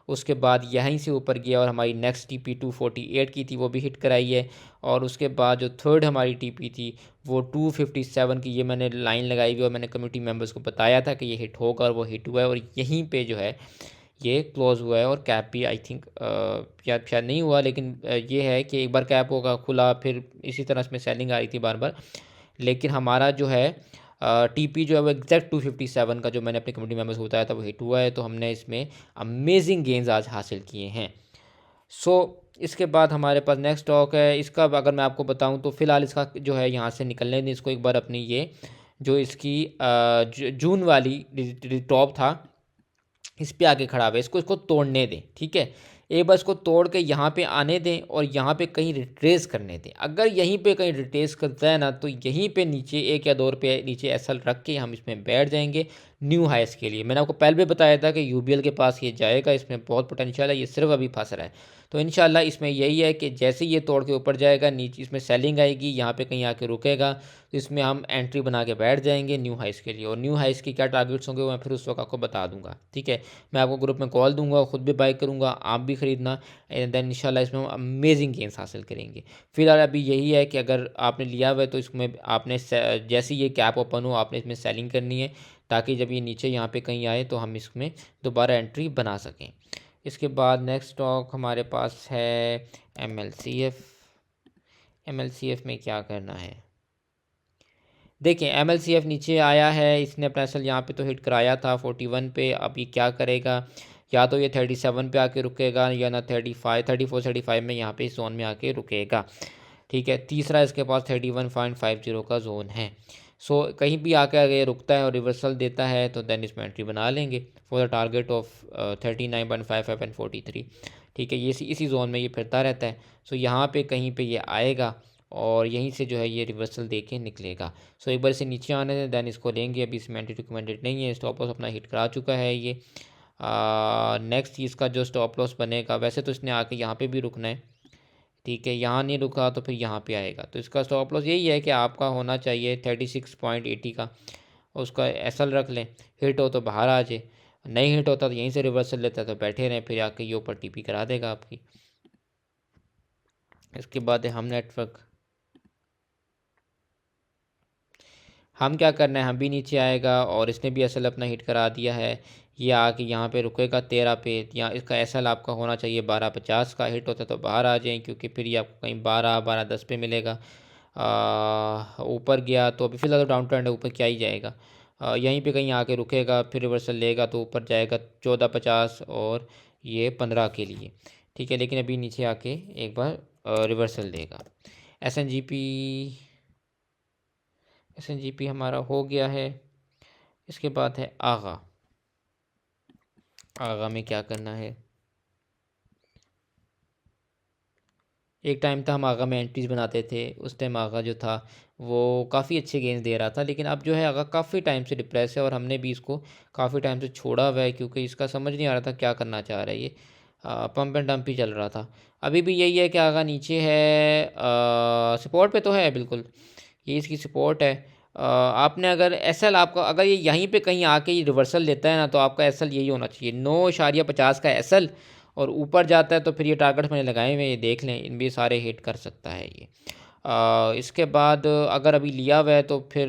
उसके बाद यहीं से ऊपर गया और हमारी नेक्स्ट टीपी 248 की थी, वो भी हिट कराई है। और उसके बाद जो थर्ड हमारी टीपी थी वो 257 की, ये मैंने लाइन लगाई हुई और मैंने कम्युनिटी मेंबर्स को बताया था कि ये हिट होगा, और वो हिट हुआ है, और यहीं पे जो है ये क्लोज़ हुआ है। और कैप भी आई थिंक शायद नहीं हुआ, लेकिन ये है कि एक बार कैप होगा खुला, फिर इसी तरह इसमें सेलिंग आ रही थी बार बार। लेकिन हमारा जो है टीपी जो है वो एग्जैक्ट 257 का जो मैंने अपने कम्युनिटी मेंबर्स को बताया था वो हिट हुआ है। तो हमने इसमें अमेजिंग गेंस आज हासिल किए हैं। सो इसके बाद हमारे पास नेक्स्ट स्टॉक है। इसका अगर मैं आपको बताऊं तो फ़िलहाल इसका जो है यहाँ से निकलने दें इसको एक बार, अपनी ये जो इसकी जून वाली टॉप था इस पे आके खड़ा हुआ है, इसको इसको तोड़ने दें, ठीक है। एक बार इसको तोड़ के यहाँ पे आने दें और यहाँ पे कहीं रिट्रेस करने दें। अगर यहीं पे कहीं रिट्रेस करता है ना, तो यहीं पे नीचे 1 या 2 रुपये नीचे एसएल रख के हम इसमें बैठ जाएंगे न्यू हाइस के लिए। मैंने आपको पहले भी बताया था कि यूबीएल के पास ये जाएगा, इसमें बहुत पोटेंशियल है, ये सिर्फ अभी फंस रहा है। तो इंशाल्लाह इसमें यही है कि जैसे ये तोड़ के ऊपर जाएगा, नीचे इसमें सेलिंग आएगी, यहाँ पे कहीं आके रुकेगा, तो इसमें हम एंट्री बना के बैठ जाएंगे न्यू हाइस के लिए। और न्यू हाइस की क्या टारगेट्स होंगे वो मैं फिर उस वक्त आपको बता दूंगा, ठीक है। मैं आपको ग्रुप में कॉल दूंगा, खुद भी बाई करूंगा, आप भी खरीदना, एंड देन इंशाल्लाह इसमें हम अमेजिंग गेंस हासिल करेंगे। फिलहाल अभी यही है कि अगर आपने लिया हुआ है तो इसमें आपने जैसे ये कैप ओपन हो आपने इसमें सेलिंग करनी है, ताकि जब ये नीचे यहाँ पे कहीं आए तो हम इसमें दोबारा एंट्री बना सकें। इसके बाद नेक्स्ट स्टॉक हमारे पास है MLCF। MLCF में क्या करना है, देखिए MLCF नीचे आया है, इसने अपना असल यहाँ पे तो हिट कराया था 41 पे। अब ये क्या करेगा, या तो ये 37 पे आके रुकेगा या ना 34 35 में यहाँ पे इस जोन में आके रुकेगा। ठीक है, तीसरा इसके पास 31.50 का जोन है। सो कहीं भी आके अगर ये रुकता है और रिवर्सल देता है तो देन इसमें एंट्री बना लेंगे for the target of 39.55 and 43। ठीक है, ये इसी जोन में ये फिरता रहता है। सो यहाँ पे कहीं पे ये आएगा और यहीं से जो है ये रिवर्सल दे के निकलेगा। सो एक बार इसे नीचे आने दें, देन इसको लेंगे। अभी इसमें एंट्री रिकमेंडेड नहीं है, स्टॉप लॉस अपना हिट करा चुका है ये। नेक्स्ट इसका जो स्टॉप लॉस बनेगा, वैसे तो इसने आके यहाँ पे भी रुकना है। ठीक है, यहाँ नहीं रुका तो फिर यहाँ पे आएगा। तो इसका स्टॉप लॉस यही है कि आपका होना चाहिए 36.80 का, उसका एसएल रख लें। हिट हो तो बाहर आ जाए, नहीं हिट होता तो यहीं से रिवर्सल लेता तो बैठे रहें, फिर आके ये ऊपर टीपी करा देगा आपकी। इसके बाद है हम नेटवर्क। हम क्या करना है, हम भी नीचे आएगा और इसने भी एसएल अपना हिट करा दिया है। ये आके यहाँ पे रुकेगा 13 पे। यहाँ इसका एसएल आपका होना चाहिए 12.50 का। हिट होता तो बाहर आ जाए, क्योंकि फिर ये आपको कहीं 12-12.10 पे मिलेगा। ऊपर गया तो अभी फिलहाल तो डाउन ट्रेंड है, ऊपर क्या ही जाएगा। यहीं पे कहीं आके रुकेगा, फिर रिवर्सल लेगा तो ऊपर जाएगा 14.50 और ये 15 के लिए। ठीक है, लेकिन अभी नीचे आके एक बार रिवर्सल देगा। एसएनजीपी एसएनजीपी हमारा हो गया है। इसके बाद है आगा। आगा में क्या करना है, एक टाइम था हम आगा में एंट्रीज बनाते थे। उस टाइम आगा जो था वो काफ़ी अच्छे गेंस दे रहा था, लेकिन अब जो है आगा काफ़ी टाइम से डिप्रेस है और हमने भी इसको काफ़ी टाइम से छोड़ा हुआ है, क्योंकि इसका समझ नहीं आ रहा था क्या करना चाह रहा है ये। पंप एंड डंप ही चल रहा था। अभी भी यही है कि आगा नीचे है, सपोर्ट पे तो है बिल्कुल, ये इसकी सपोर्ट है। आपने अगर एसएल आपका अगर ये यहीं पे कहीं आके ये रिवर्सल लेता है ना, तो आपका एसएल यही होना चाहिए 9.50 का एसएल। और ऊपर जाता है तो फिर ये टारगेट मैंने लगाए हुए, ये देख लें, इन भी सारे हिट कर सकता है ये। इसके बाद अगर अभी लिया हुआ है तो फिर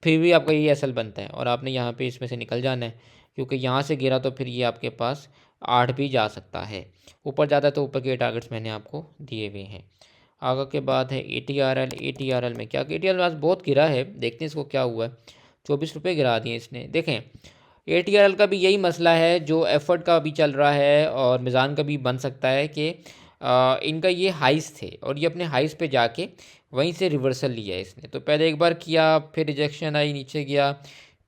भी आपका ये एसएल बनता है और आपने यहाँ पे इसमें से निकल जाना है, क्योंकि यहाँ से गिरा तो फिर ये आपके पास 8 भी जा सकता है। ऊपर जाता है तो ऊपर के टारगेट्स मैंने आपको दिए हुए हैं। आगे के बाद है ATRL। ATRL में क्या, ATRL आज बहुत गिरा है, देखते हैं इसको क्या हुआ है। 24 रुपये गिरा दिए इसने। देखें, ATRL का भी यही मसला है जो एफर्ट का भी चल रहा है और मिज़ान का भी बन सकता है कि इनका ये हाइस थे और ये अपने हाइस पे जाके वहीं से रिवर्सल लिया है इसने। तो पहले एक बार किया, फिर रिजेक्शन आई, नीचे गया,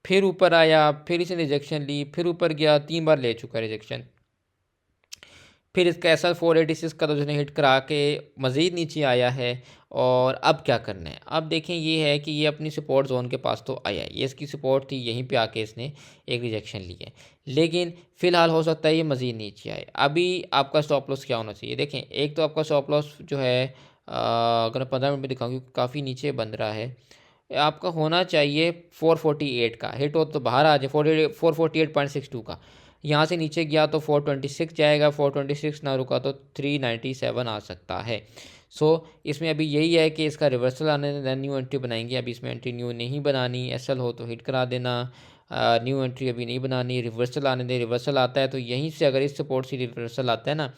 फिर ऊपर आया, फिर इसने रिजेक्शन ली, फिर ऊपर गया, 3 बार ले चुका है रिजेक्शन। फिर इसका एसएल 486 का तो उसने हिट करा के मज़ीद नीचे आया है। और अब क्या करना है, अब देखें, ये है कि ये अपनी सपोर्ट जोन के पास तो आया है, ये इसकी सपोर्ट थी, यहीं पे आके इसने एक रिजेक्शन लिया है। लेकिन फ़िलहाल हो सकता है ये मज़ीद नीचे आए। अभी आपका स्टॉप लॉस क्या होना चाहिए, देखें, एक तो आपका स्टॉप लॉस जो है अगर मैं 15 मिनट में दिखाऊँ, क्योंकि काफ़ी नीचे बन रहा है, आपका होना चाहिए 448 का। हिट हो तो बाहर आ जाए, 448.62 का। यहाँ से नीचे गया तो 426 जाएगा, 426 ना रुका तो 397 आ सकता है। सो इसमें अभी यही है कि इसका रिवर्सल आने दें, न्यू एंट्री बनाएंगे। अभी इसमें एंट्री न्यू नहीं बनानी, एसएल हो तो हिट करा देना। न्यू एंट्री अभी नहीं बनानी, रिवर्सल आने दें। रिवर्सल आता है तो यहीं से अगर इस सपोर्ट से रिवर्सल आता है ना,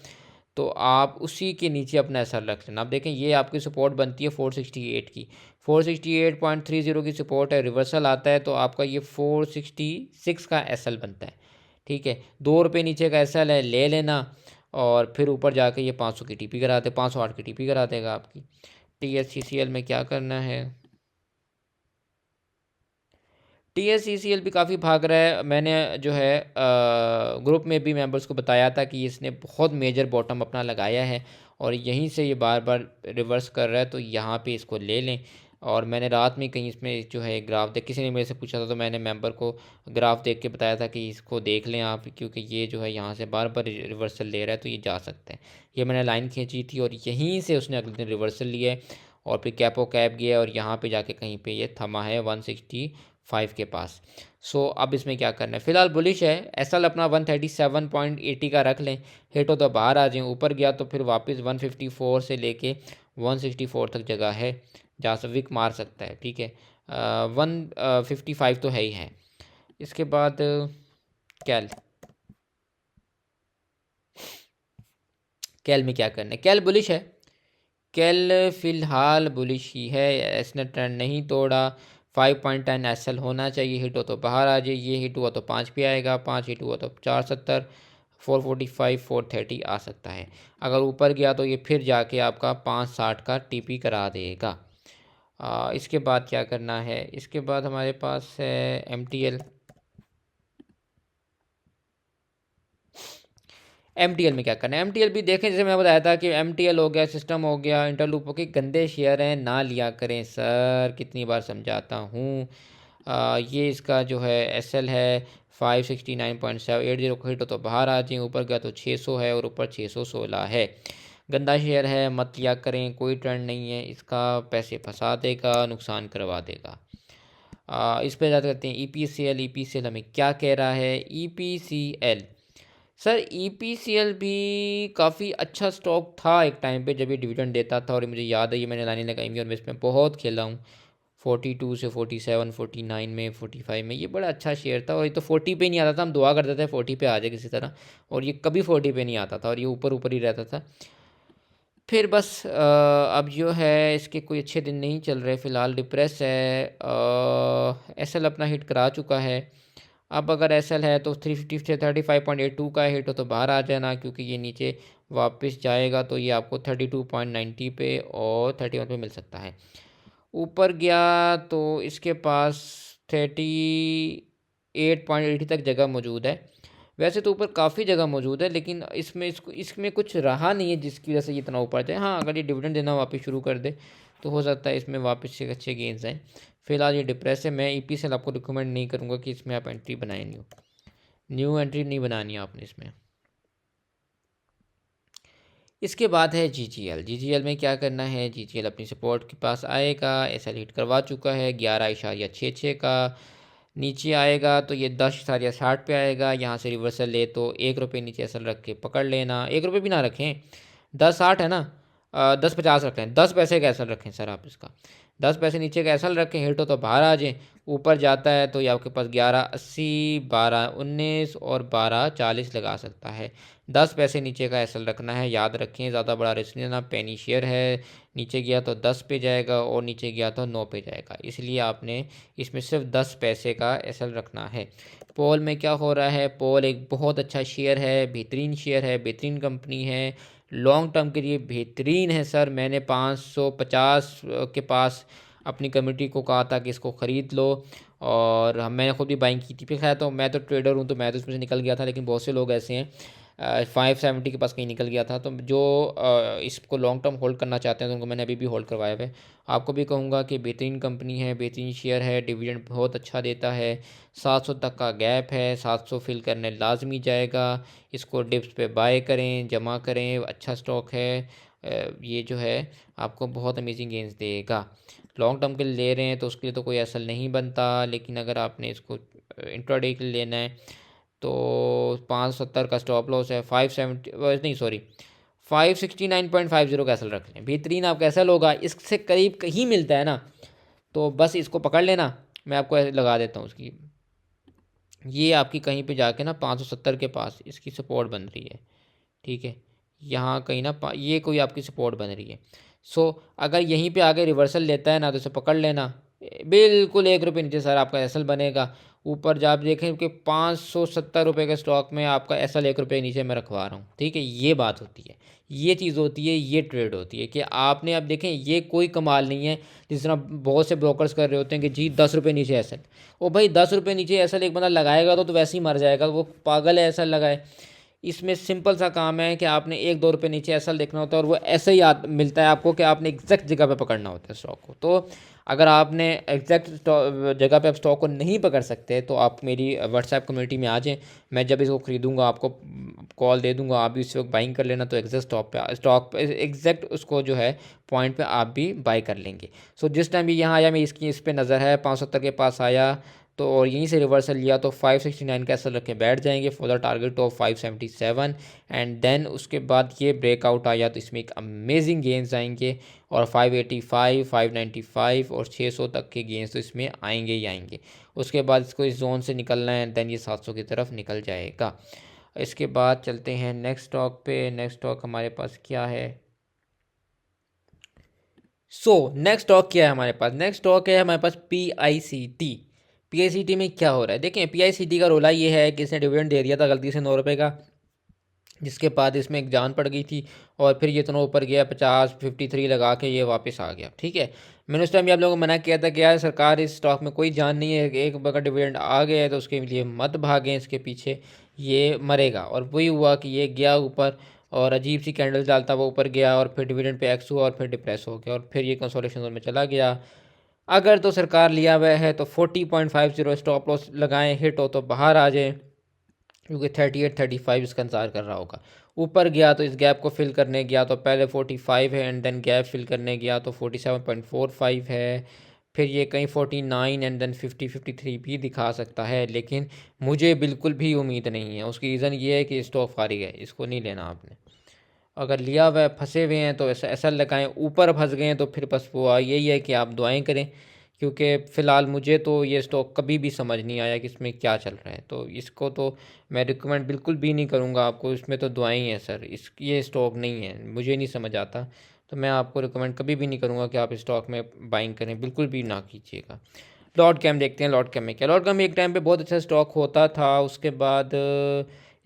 तो आप उसी के नीचे अपना एसएल रख लेना। आप देखें, ये आपकी सपोर्ट बनती है 468 की, 468.30 की सपोर्ट है। रिवर्सल आता है तो आपका ये 466 का एसएल बनता है। ठीक है, 2 रुपये नीचे का एसएल है, ले लेना। और फिर ऊपर जाके ये 500 की टीपी कराते, 508 की टीपी करा देगा आपकी। TSCCL में क्या करना है, TSCCL भी काफ़ी भाग रहा है। मैंने जो है ग्रुप में भी मेंबर्स को बताया था कि इसने बहुत मेजर बॉटम अपना लगाया है और यहीं से ये बार बार रिवर्स कर रहा है, तो यहाँ पे इसको ले लें। और मैंने रात में कहीं इसमें जो है ग्राफ देख, किसी ने मेरे से पूछा था तो मैंने मेंबर को ग्राफ देख के बताया था कि इसको देख लें आप, क्योंकि ये जो है यहाँ से बार बार रिवर्सल ले रहा है तो ये जा सकता है। ये मैंने लाइन खींची थी और यहीं से उसने अगले दिन रिवर्सल लिया है और फिर कैपो कैप गया और यहाँ पे जाके कहीं पे ये थमा है 165 के पास। सो अब इसमें क्या करना है, फिलहाल बुलिश है। एसएल अपना 137.80 का रख लें, हिट हो तो बाहर आ जाएं। ऊपर गया तो फिर वापस 154 से लेके 164 तक जगह है जहाँ से विक मार सकता है। ठीक है, 155 तो है ही है। इसके बाद कैल कैल में क्या करना है, कैल बुलिश है। कैल फ़िलहाल बुलिश ही है, इसने ट्रेंड नहीं तोड़ा। 5.10 SL होना चाहिए, हिट हो तो बाहर आ जाए, ये हिट हुआ तो 5 पे आएगा, 5 हिट हुआ तो 470, 445, 430 आ सकता है। अगर ऊपर गया तो ये फिर जाके आपका 560 का TP करा देगा। इसके बाद क्या करना है, इसके बाद हमारे पास है MTL। MTL में क्या करना है, MTL भी देखें, जैसे मैं बताया था कि MTL हो गया, सिस्टम हो गया, इंटरलूप हो गया, गंदे शेयर हैं, ना लिया करें सर, कितनी बार समझाता हूँ। ये इसका जो है SL है 569.780 को हिट हो तो बाहर आ जाए, ऊपर गया तो 600 है और ऊपर 616 है। गंदा शेयर है, मत लिया करें, कोई ट्रेंड नहीं है इसका, पैसे फंसा देगा, नुकसान करवा देगा। इस पर याद करते हैं EPCL। EPCL हमें क्या कह रहा है, EPCL सर, EPCL भी काफ़ी अच्छा स्टॉक था एक टाइम पे जब ये डिविडेंड देता था, और मुझे याद है ये मैंने लाने लगाई भी और मैं इसमें बहुत खेला हूँ। 42 से 47, 49 में, 45 में ये बड़ा अच्छा शेयर था, और ये तो 40 पे नहीं आता था, हम दुआ करते थे 40 पे आ जाए किसी तरह, और ये कभी 40 पे नहीं आता था और ये ऊपर ऊपर ही रहता था। फिर बस अब जो है इसके कोई अच्छे दिन नहीं चल रहे, फ़िलहाल डिप्रेस है। SL अपना हिट करा चुका है। अब अगर SL है तो 350 से 35.82 का हिट हो तो बाहर आ जाना, क्योंकि ये नीचे वापस जाएगा तो ये आपको 32.90 पे और 31 पे मिल सकता है। ऊपर गया तो इसके पास 38.80 तक जगह मौजूद है। वैसे तो ऊपर काफ़ी जगह मौजूद है, लेकिन इसमें कुछ रहा नहीं है जिसकी वजह से ये इतना ऊपर जाए। हाँ, अगर ये डिविडेंड देना वापस शुरू कर दे तो हो सकता है इसमें वापस से अच्छे गेंस आएँ। फिलहाल ये डिप्रेस है, मैं EPCL आपको रिकमेंड नहीं करूँगा कि इसमें आप एंट्री बनाएं। न्यू एंट्री नहीं बनानी है आपने इसमें। इसके बाद है GGL में क्या करना है, GGL अपनी सपोर्ट के पास आएगा, SL हिट करवा चुका है 11.66 का। नीचे आएगा तो ये 10.60 पे आएगा, यहाँ से रिवर्सल ले तो 1 रुपये नीचे SL रख के पकड़ लेना। 1 रुपये भी ना रखें, 10.60 है ना, 10.50 रखें, 10 पैसे का SL रखें सर आप इसका, 10 पैसे नीचे का SL रखें, हिट हो तो बाहर आ जाए। ऊपर जाता है तो ये आपके पास 11.80, 12.19 और 12.40 लगा सकता है। 10 पैसे नीचे का SL रखना है, याद रखें, ज़्यादा बड़ा रिस्क नहीं लेना। पेनी शेयर है, नीचे गया तो 10 पे जाएगा और नीचे गया तो 9 पे जाएगा, इसलिए आपने इसमें सिर्फ 10 पैसे का SL रखना है। पोल में क्या हो रहा है, पोल एक बहुत अच्छा शेयर है, बेहतरीन शेयर है, बेहतरीन कंपनी है, लॉन्ग टर्म के लिए बेहतरीन है सर। मैंने 550 के पास अपनी कम्युनिटी को कहा था कि इसको ख़रीद लो, और मैंने खुद भी बाइंग की थी। फिर खैर तो मैं तो ट्रेडर हूँ तो मैं तो इसमें से निकल गया था, लेकिन बहुत से लोग ऐसे हैं 570 के पास कहीं निकल गया था। तो जो इसको लॉन्ग टर्म होल्ड करना चाहते हैं तो उनको मैंने अभी भी होल्ड करवाया है। आपको भी कहूँगा कि बेहतरीन कंपनी है, बेहतरीन शेयर है, डिविडेंड बहुत अच्छा देता है। 700 तक का गैप है, 700 फिल करने लाजमी जाएगा। इसको डिप्स पे बाय करें, जमा करें, अच्छा स्टॉक है। ये जो है आपको बहुत अमेजिंग गेंस देगा। लॉन्ग टर्म के लिए ले रहे हैं तो उसके लिए तो कोई असल नहीं बनता, लेकिन अगर आपने इसको इंट्राडे के लिए लेना है तो 570 का स्टॉप लॉस है, 570 नहीं सॉरी 569.50 का एसल रख लें, बेहतरीन आपका एसल होगा। इससे करीब कहीं मिलता है ना तो बस इसको पकड़ लेना। मैं आपको लगा देता हूँ उसकी, ये आपकी कहीं पे जाके ना 570 के पास इसकी सपोर्ट बन रही है, ठीक है, यहाँ कहीं ना ये कोई आपकी सपोर्ट बन रही है। सो अगर यहीं पे आगे रिवर्सल लेता है ना तो इसे पकड़ लेना, बिल्कुल 1 रुपये नीचे सर आपका एसल बनेगा। ऊपर जब आप देखें कि 570 रुपये के स्टॉक में आपका एसल 1 रुपये नीचे मैं रखवा रहा हूँ, ठीक है, ये बात होती है, ये चीज़ होती है, ये ट्रेड होती है कि आपने अब देखें ये कोई कमाल नहीं है जिस तरह बहुत से ब्रोकर्स कर रहे होते हैं कि जी 10 रुपये नीचे एसल। ओ भाई 10 रुपये नीचे एसल एक बंदा लगाएगा तो वैसे ही मर जाएगा, वो पागल है एसल लगाए। इसमें सिंपल सा काम है कि आपने 1-2 रुपये नीचे एसल देखना होता है, और वो ऐसे ही मिलता है आपको कि आपने एग्जैक्ट जगह पे पकड़ना होता है स्टॉक को। तो अगर आपने एग्जैक्ट जगह पे आप स्टॉक को नहीं पकड़ सकते तो आप मेरी व्हाट्सएप कम्युनिटी में आ जाएं, मैं जब इसको ख़रीदूँगा आपको कॉल दे दूँगा, आप भी उस वक्त बाइंग कर लेना, तो एग्जैक्ट स्टॉक पे एग्जैक्ट उसको जो है पॉइंट पे आप भी बाई कर लेंगे। सो जिस टाइम भी यहाँ आया मैं इसकी इस पर नज़र है 570 के पास आया तो, और यहीं से रिवर्सल लिया तो 569 का एसल रख के बैठ जाएंगे for the target of 577, and then उसके बाद ये ब्रेकआउट आया तो इसमें एक अमेजिंग गेंस आएंगे, और 585, 595 और 600 तक के गेंस तो इसमें आएंगे ही आएंगे। उसके बाद इसको इस जोन से निकलना है, देन ये 700 की तरफ निकल जाएगा। इसके बाद चलते हैं नेक्स्ट स्टॉक पे। नेक्स्ट स्टॉक हमारे पास क्या है, नेक्स्ट स्टॉक क्या है हमारे पास? नेक्स्ट स्टॉक है हमारे पास PICT। PICT में क्या हो रहा है? देखें, PICT का रोला ये है कि इसने डिविडेंड दे दिया था गलती से 9 रुपये का, जिसके बाद इसमें एक जान पड़ गई थी और फिर ये इतना ऊपर गया 50-53 लगा के ये वापस आ गया। ठीक है, मैंने उस टाइम आप लोगों को मना किया था कि यार सरकार इस स्टॉक में कोई जान नहीं है, एक बड़ा डिविडेंड आ गया है तो उसके लिए मत भागें इसके पीछे, ये मरेगा। और वही हुआ कि ये गया ऊपर और अजीब सी कैंडल डालता वो ऊपर गया और फिर डिविडेंड पे एक्स हुआ और फिर डिप्रेस हो गया और फिर ये कंसोलिडेशन जोन में चला गया। अगर तो सरकार लिया हुआ है तो 40.50 स्टॉप लॉस लगाएं, हिट हो तो बाहर आ जाए, क्योंकि 38-35 इसका इंतजार कर रहा होगा। ऊपर गया तो इस गैप को फिल करने गया तो पहले 45 है एंड देन गैप फिल करने गया तो 47.45 है, फिर ये कहीं 49 एंड देन 50-53 भी दिखा सकता है, लेकिन मुझे बिल्कुल भी उम्मीद नहीं है। उसकी रीज़न ये है कि स्टॉक फारिग है, इसको नहीं लेना आपने। अगर लिया हुआ है, फंसे हुए हैं तो ऐसा लगाएं, ऊपर फंस गए हैं तो फिर बस वो यही है कि आप दुआएं करें, क्योंकि फ़िलहाल मुझे तो ये स्टॉक कभी भी समझ नहीं आया कि इसमें क्या चल रहा है, तो इसको तो मैं रिकमेंड बिल्कुल भी नहीं करूँगा आपको। इसमें तो दुआएं हैं सर, ये स्टॉक नहीं है, मुझे नहीं समझ आता, तो मैं आपको रिकमेंड कभी भी नहीं करूँगा कि आप इस स्टॉक में बाइंग करें, बिल्कुल भी ना कीजिएगा। लॉर्ड कैम देखते हैं, लॉर्ड कैम में क्या? लॉर्ड कैम एक टाइम पे बहुत अच्छा स्टॉक होता था, उसके बाद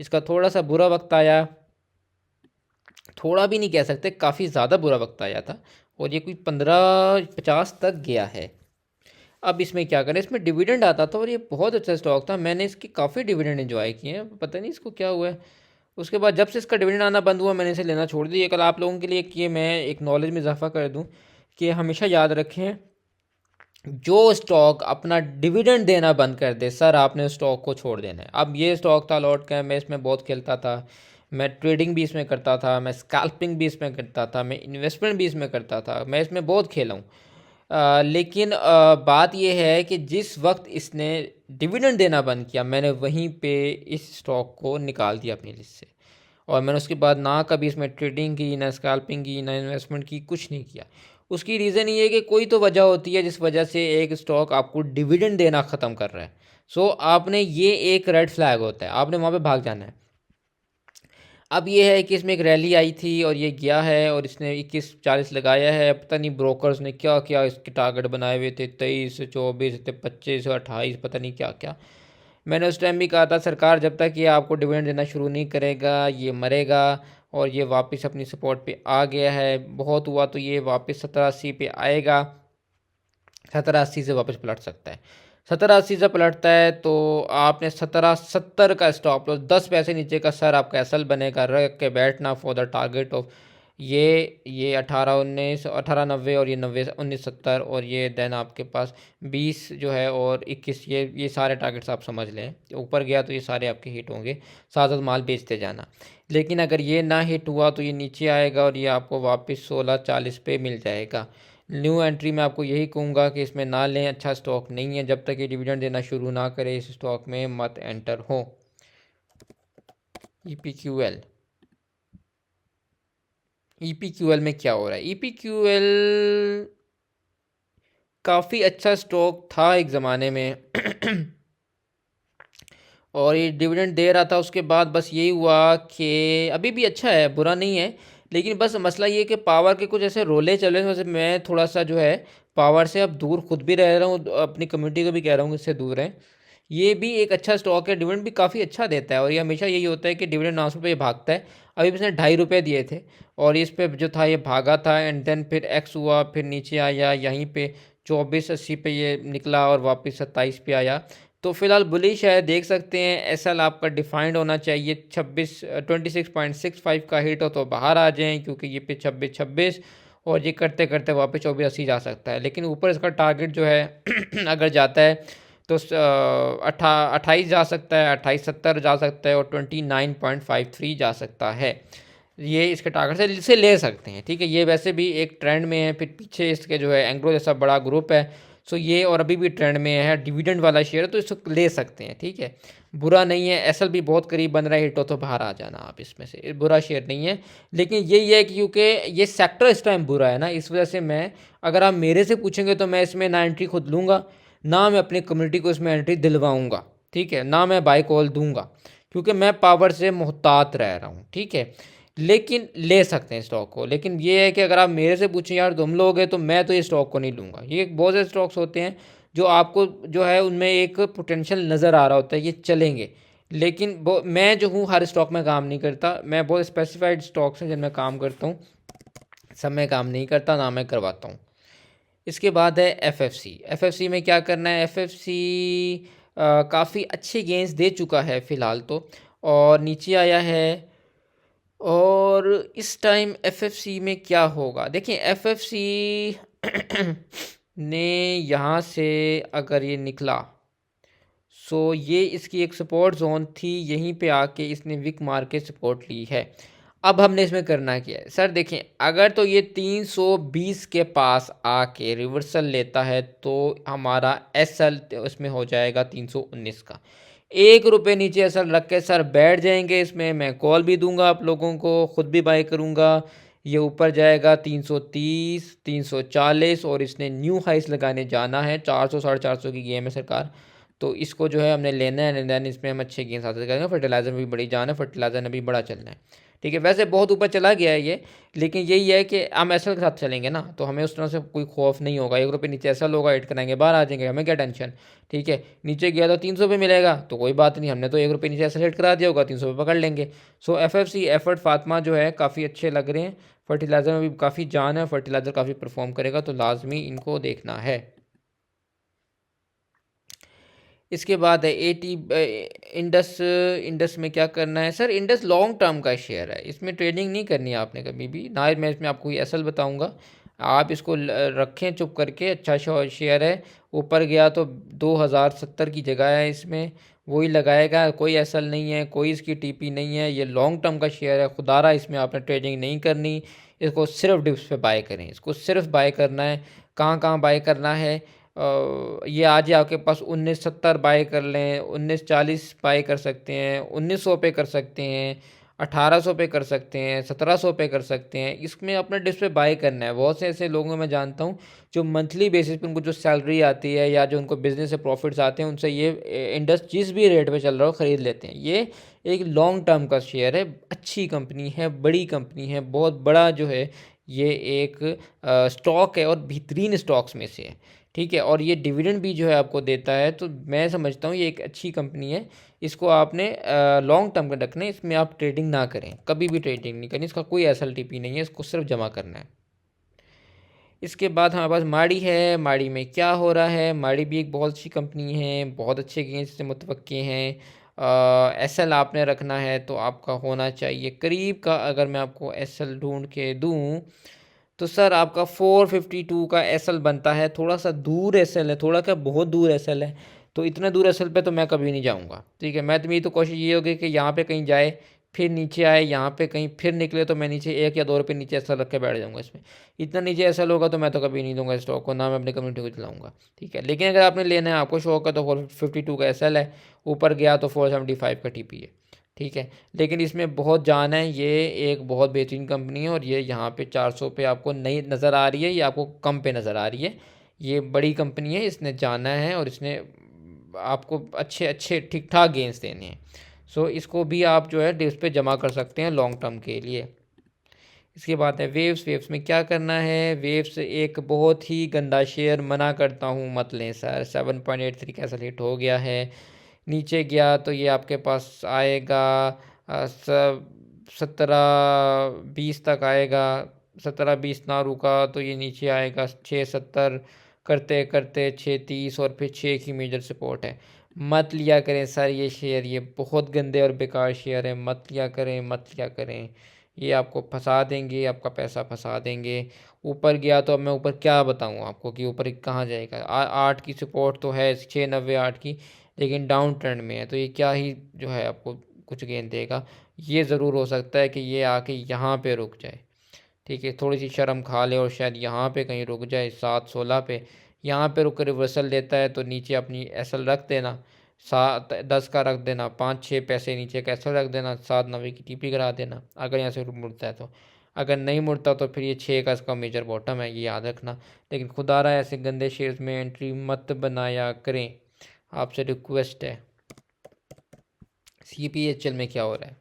इसका थोड़ा सा बुरा वक्त आया, थोड़ा भी नहीं कह सकते, काफ़ी ज़्यादा बुरा वक्त आया था और ये कोई 15-50 तक गया है। अब इसमें क्या करें, इसमें डिविडेंड आता था और ये बहुत अच्छा स्टॉक था, मैंने इसकी काफ़ी डिविडेंड एंजॉय किए हैं, पता नहीं इसको क्या हुआ है। उसके बाद जब से इसका डिविडेंड आना बंद हुआ मैंने इसे लेना छोड़ दिया। कल आप लोगों के लिए कि मैं एक नॉलेज में इजाफा कर दूं कि हमेशा याद रखें, जो स्टॉक अपना डिविडेंड देना बंद कर दे सर, आपने उस स्टॉक को छोड़ देना है। अब ये स्टॉक था लॉर्ड कैम, मैं इसमें बहुत खेलता था, मैं ट्रेडिंग भी इसमें करता था, मैं स्कैल्पिंग भी इसमें करता था, मैं इन्वेस्टमेंट भी इसमें करता था, मैं इसमें बहुत खेला हूँ। लेकिन बात यह है कि जिस वक्त इसने डिविडेंड देना बंद किया, मैंने वहीं पे इस स्टॉक को निकाल दिया अपनी लिस्ट से और मैंने उसके बाद ना कभी इसमें ट्रेडिंग की, ना स्कैल्पिंग की, ना इन्वेस्टमेंट की, कुछ नहीं किया। उसकी रीज़न ये है कि कोई तो वजह होती है जिस वजह से एक स्टॉक आपको डिविडेंड देना ख़त्म कर रहा है। आपने ये एक रेड फ्लैग होता है, आपने वहाँ पे भाग जाना है। अब ये है कि इसमें एक रैली आई थी और ये गया है और इसने 21-40 लगाया है, पता नहीं ब्रोकर्स ने क्या क्या इसके टारगेट बनाए हुए थे, 23, 24, 25, 28, पता नहीं क्या क्या। मैंने उस टाइम भी कहा था सरकार जब तक ये आपको डिविडेंड देना शुरू नहीं करेगा ये मरेगा, और ये वापस अपनी सपोर्ट पे आ गया है। बहुत हुआ तो ये वापस 17-80 पे आएगा, 17-80 से वापस पलट सकता है। 17-80 से पलटता है तो आपने 17-70 का स्टॉप लॉस, 10 पैसे नीचे का सर आपका एसएल बनेगा, रख के बैठना फॉर द टारगेट ऑफ ये 18-19, 18-90 और ये 90-19-70 और ये देन आपके पास 20 जो है और 21, ये सारे टारगेट्स आप समझ लें। ऊपर गया तो ये सारे आपके हिट होंगे, साथ साथ माल बेचते जाना। लेकिन अगर ये ना हिट हुआ तो ये नीचे आएगा और ये आपको वापस 16-40 पे मिल जाएगा। न्यू एंट्री में आपको यही कहूँगा कि इसमें ना लें, अच्छा स्टॉक नहीं है, जब तक ये डिविडेंड देना शुरू ना करे इस स्टॉक में मत एंटर हो। EPQL, EPQL में क्या हो रहा है? EPQL काफ़ी अच्छा स्टॉक था एक ज़माने में और ये डिविडेंड दे रहा था, उसके बाद बस यही हुआ कि अभी भी अच्छा है, बुरा नहीं है, लेकिन बस मसला ये कि पावर के कुछ ऐसे रोले चले हैं, वैसे मैं थोड़ा सा जो है पावर से अब दूर खुद भी रह रहा हूँ, अपनी कम्युनिटी को भी कह रहा हूँ कि इससे दूर रहें। ये भी एक अच्छा स्टॉक है, डिविडेंड भी काफ़ी अच्छा देता है और ये हमेशा यही होता है कि डिविडेंड 900 पे ये भागता है। अभी इसने 2.5 रुपये दिए थे और इस पे जो था ये भागा था एंड देन फिर एक्स हुआ, फिर नीचे आया, यहीं पे 24-80 पे ये निकला और वापस 27 पे आया। तो फिलहाल बुलिश है, देख सकते हैं। एसएल आपका डिफाइंड होना चाहिए, 26 का हिट हो तो बाहर आ जाएं, क्योंकि ये पे 26 और ये करते करते वापस 24-80 जा सकता है, लेकिन ऊपर इसका टारगेट जो है अगर जाता है तो 28 जा सकता है, 28-70 जा सकता है और 29.53 जा सकता है। ये इसके टारगेट से इसे ले सकते हैं, ठीक है। ये वैसे भी एक ट्रेंड में है, फिर पीछे इसके जो है एंग्रो जैसा बड़ा ग्रुप है, ये और अभी भी ट्रेंड में है, डिविडेंड वाला शेयर है, तो इसको ले सकते हैं, ठीक है, बुरा नहीं है। एसएल भी बहुत करीब बन रहा है, हिट हो तो बाहर आ जाना आप, इसमें से बुरा शेयर नहीं है। लेकिन यही है कि क्योंकि ये सेक्टर इस टाइम बुरा है ना, इस वजह से मैं, अगर आप मेरे से पूछेंगे तो मैं इसमें ना एंट्री खुद लूँगा, ना मैं अपनी कम्युनिटी को इसमें एंट्री दिलवाऊँगा, ठीक है, ना मैं बाय कॉल दूंगा, क्योंकि मैं पावर से मोहतात रह रहा हूँ, ठीक है। लेकिन ले सकते हैं स्टॉक को। लेकिन ये है कि अगर आप मेरे से पूछें यार तुम लोगे, तो मैं तो ये स्टॉक को नहीं लूँगा। ये बहुत से स्टॉक्स होते हैं जो आपको जो है उनमें एक पोटेंशियल नज़र आ रहा होता है, ये चलेंगे, लेकिन वो मैं जो हूँ हर स्टॉक में काम नहीं करता। मैं बहुत स्पेसिफाइड स्टॉक्स हैं जिनमें काम करता हूँ, सब में काम नहीं करता, ना मैं करवाता हूँ। इसके बाद है एफएफसी। एफएफसी में क्या करना है, एफएफसी काफ़ी अच्छे गेंस दे चुका है फ़िलहाल तो, और नीचे आया है। और इस टाइम एफएफसी में क्या होगा, देखिए एफएफसी ने यहाँ से अगर ये निकला, सो ये इसकी एक सपोर्ट जोन थी, यहीं पे आके इसने विक मार के सपोर्ट ली है। अब हमने इसमें करना क्या है सर, देखें अगर तो ये 320 के पास आके रिवर्सल लेता है तो हमारा एसएल उसमें हो जाएगा 319 का। 1 रुपये नीचे एसएल रख के सर बैठ जाएंगे इसमें, मैं कॉल भी दूंगा आप लोगों को, खुद भी बाय करूंगा। ये ऊपर जाएगा 330 340, और इसने न्यू हाइस लगाने जाना है। 400 450 की गेम है सरकार, तो इसको जो है हमने लेना है, एंड देन इसमें हम अच्छे गेंस हासिल करेंगे। फर्टिलाइजर में भी बड़ी जान है, फर्टिलाइजर ने भी बड़ा चलना है। ठीक है, वैसे बहुत ऊपर चला गया है ये, लेकिन यही है कि हम एसएल के साथ चलेंगे ना, तो हमें उस तरह से कोई खौफ नहीं होगा। 1 रुपये नीचे एसएल होगा, हिट कराएंगे बाहर आ जाएंगे, हमें क्या टेंशन। ठीक है, नीचे गया तो 300 पे मिलेगा तो कोई बात नहीं, हमने तो 1 रुपये नीचे एसएल हिट करा दिया होगा, 300 पे पकड़ लेंगे। सो एफएफसी एफर्ट फातमा जो है काफ़ी अच्छे लग रहे हैं। फर्टिलाइज़र में भी काफ़ी जान है, फर्टिलाइज़र काफ़ी परफॉर्म करेगा, तो लाजमी इनको देखना है। इसके बाद है एटी इंडस। इंडस में क्या करना है सर, इंडस लॉन्ग टर्म का शेयर है, इसमें ट्रेडिंग नहीं करनी है आपने कभी भी ना। मैं इसमें आपको एसल बताऊंगा, आप इसको रखें चुप करके। अच्छा शेयर है, ऊपर गया तो 2070 की जगह है, इसमें वही लगाएगा। कोई एसल नहीं है, कोई इसकी टीपी नहीं है, ये लॉन्ग टर्म का शेयर है। खुदारा इसमें आपने ट्रेडिंग नहीं करनी, इसको सिर्फ डिप्स पे बाय करें, इसको सिर्फ बाय करना है। कहाँ कहाँ बाय करना है, ये आज ही आपके पास 1970 बाय कर लें, 1940 बाय कर सकते हैं, 1900 पे कर सकते हैं, 1800 पे कर सकते हैं, 1700 पे कर सकते हैं। इसमें अपने डिस्प्ले बाय करना है। बहुत से ऐसे लोगों में जानता हूँ जो मंथली बेसिस पे उनको जो सैलरी आती है या जो उनको बिजनेस से प्रॉफिट्स आते हैं, उनसे ये इंडस जिस भी रेट पे चल रहा हो ख़रीद लेते हैं। ये एक लॉन्ग टर्म का शेयर है, अच्छी कंपनी है, बड़ी कंपनी है, बहुत बड़ा जो है ये एक स्टॉक है, और बेहतरीन स्टॉक्स में से है। ठीक है, और ये डिविडेंड भी जो है आपको देता है, तो मैं समझता हूँ ये एक अच्छी कंपनी है। इसको आपने लॉन्ग टर्म का रखना है, इसमें आप ट्रेडिंग ना करें, कभी भी ट्रेडिंग नहीं करनी। इसका कोई एसएलटीपी नहीं है, इसको सिर्फ जमा करना है। इसके बाद हमारे पास माड़ी है। माड़ी में क्या हो रहा है, माड़ी भी एक बहुत अच्छी कंपनी है, बहुत अच्छे गेंस से मुतवक्के हैं। एसएल आपने रखना है तो आपका होना चाहिए करीब का, अगर मैं आपको एसएल ढूंढ के दूँ तो सर आपका 452 का एसएल बनता है। थोड़ा सा दूर एसएल है, थोड़ा क्या बहुत दूर एसएल है, तो इतना दूर एसएल पे तो मैं कभी नहीं जाऊंगा। ठीक है, मैं तो मेरी तो कोशिश ये होगी कि यहाँ पे कहीं जाए, फिर नीचे आए, यहाँ पे कहीं फिर निकले, तो मैं नीचे 1 या 2 रुपये नीचे एसएल रख के बैठ जाऊँगा इसमें। इतना नीचे एसएल होगा तो मैं तो कभी नहीं दूंगा स्टॉक को, ना मैं अपनी कम्युनिटी को चलाऊँगा। ठीक है, लेकिन अगर आपने लेना है, आपको शौक है, तो 452 का एसएल है, ऊपर गया तो 475 का टीपी है। ठीक है, लेकिन इसमें बहुत जान है, ये एक बहुत बेहतरीन कंपनी है, और ये यहाँ पे 400 पे आपको नहीं नज़र आ रही है, ये आपको कम पे नज़र आ रही है। ये बड़ी कंपनी है, इसने जाना है, और इसने आपको अच्छे अच्छे ठीक ठाक गेंस देने हैं। सो इसको भी आप जो है डिप्स पे जमा कर सकते हैं लॉन्ग टर्म के लिए। इसके बाद है वेव्स। वेव्स में क्या करना है, वेव्स एक बहुत ही गंदा शेयर, मना करता हूँ मत लें सर। 7.83 का हिट हो गया है, नीचे गया तो ये आपके पास आएगा 17-20 तक आएगा। 17-20 ना रुका तो ये नीचे आएगा 6.70, करते करते 6.30, और फिर 6 की मेजर सपोर्ट है। मत लिया करें सर ये शेयर, ये बहुत गंदे और बेकार शेयर है, मत लिया करें, मत लिया करें। ये आपको फंसा देंगे, आपका पैसा फंसा देंगे। ऊपर गया तो अब मैं ऊपर क्या बताऊँ आपको कि ऊपर कहाँ जाएगा। 8 की सपोर्ट तो है, 6.90 8 की, लेकिन डाउन ट्रेंड में है, तो ये क्या ही जो है आपको कुछ गेन देगा। ये ज़रूर हो सकता है कि ये आके यहाँ पे रुक जाए। ठीक है, थोड़ी सी शर्म खा ले और शायद यहाँ पे कहीं रुक जाए 7.16 पे। यहाँ पे रुक कर रिवर्सल देता है तो नीचे अपनी एसएल रख देना, 7-10 का रख देना, 5-6 पैसे नीचे का एसएल रख देना, 7.90 की टीपी करा देना अगर यहाँ से मुड़ता है तो। अगर नहीं मुड़ता तो फिर ये 6 का इसका मेजर बॉटम है, ये याद रखना। लेकिन खुदारा ऐसे गंदे शेयर्स में एंट्री मत बनाया करें, आपसे रिक्वेस्ट है। CPHL में क्या हो रहा है,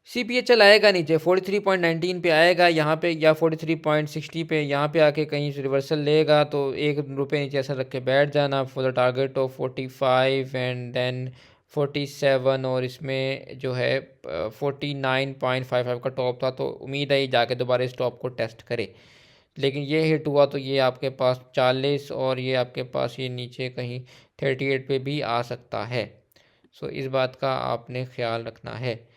CPHL आएगा नीचे 43.19 पे आएगा यहाँ पे, या 43.60 पे यहाँ पे आके कहीं रिवर्सल लेगा तो ₹1 नीचे ऐसा रख के बैठ जाना for the target of 45 and then 47, और इसमें जो है 49.55 का टॉप था, तो उम्मीद है ये जाके दोबारा इस टॉप को टेस्ट करे। लेकिन ये हिट हुआ तो ये आपके पास 40, और ये आपके पास ये नीचे कहीं 38 पे भी आ सकता है। सो इस बात का आपने ख्याल रखना है।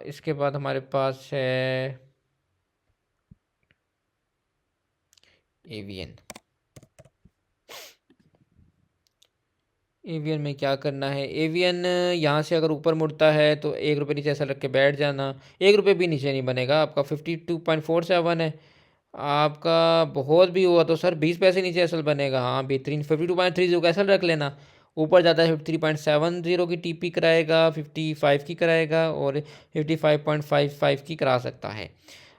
इसके बाद हमारे पास है एवीएन। एवीएन में क्या करना है, एवीएन यहाँ से अगर ऊपर मुड़ता है तो ₹1 नीचे ऐसा रख के बैठ जाना। ₹1 भी नीचे नहीं बनेगा, आपका 52.47 है। आपका बहुत भी हुआ तो सर 20 पैसे नीचे असल बनेगा। हाँ बेहतरीन, 52.30 का असल रख लेना। ऊपर ज़्यादा है 53.70 की टीपी कराएगा, 55 की कराएगा, और 55.55 की करा सकता है।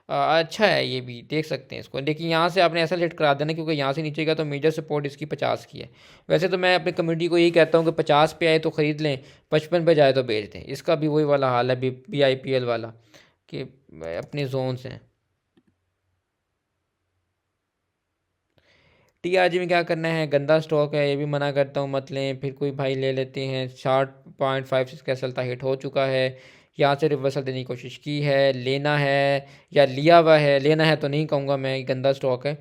अच्छा है, ये भी देख सकते हैं इसको। लेकिन यहाँ से आपने ऐसा सेट करा देना, क्योंकि यहाँ से नीचे का तो मेजर सपोर्ट इसकी 50 की है। वैसे तो मैं अपनी कम्युनिटी को यही कहता हूँ कि 50 पे आए तो ख़रीद लें, 55 पे जाए तो बेच दें। इसका भी वही वाला हाल है BIPL वाला, कि अपने जोन्स हैं। TRG में क्या करना है, गंदा स्टॉक है, ये भी मना करता हूँ मत लें। फिर कोई भाई ले लेते हैं, 60.56 का असल था, हिट हो चुका है। यहाँ से रिवर्सल देने की कोशिश की है, लेना है या लिया हुआ है। लेना है तो नहीं कहूँगा मैं, गंदा स्टॉक है।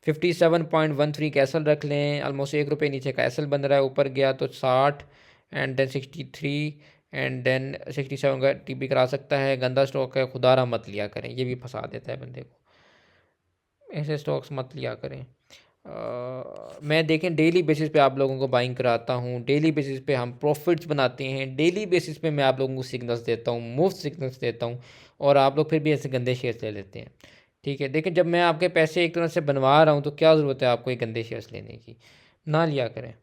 57.13 का एसल रख लें, ऑलमोस्ट ₹1 नीचे का एसल बन रहा है। ऊपर गया तो 60 एंड देन 63 एंड देन 67 का टीपी करा सकता है। गंदा स्टॉक है, खुदारा मत लिया करें, ये भी फंसा देता है बंदे को। ऐसे स्टॉक्स मत लिया करें। मैं देखें डेली बेसिस पे आप लोगों को बाइंग कराता हूँ, डेली बेसिस पे हम प्रॉफिट्स बनाते हैं, डेली बेसिस पे मैं आप लोगों को सिग्नल्स देता हूँ, मुफ्त सिग्नल्स देता हूँ, और आप लोग फिर भी ऐसे गंदे शेयर्स ले लेते हैं। ठीक है, देखिए जब मैं आपके पैसे एक तरह से बनवा रहा हूँ तो क्या ज़रूरत है आपको ये गंदे शेयर्स लेने की, ना लिया करें।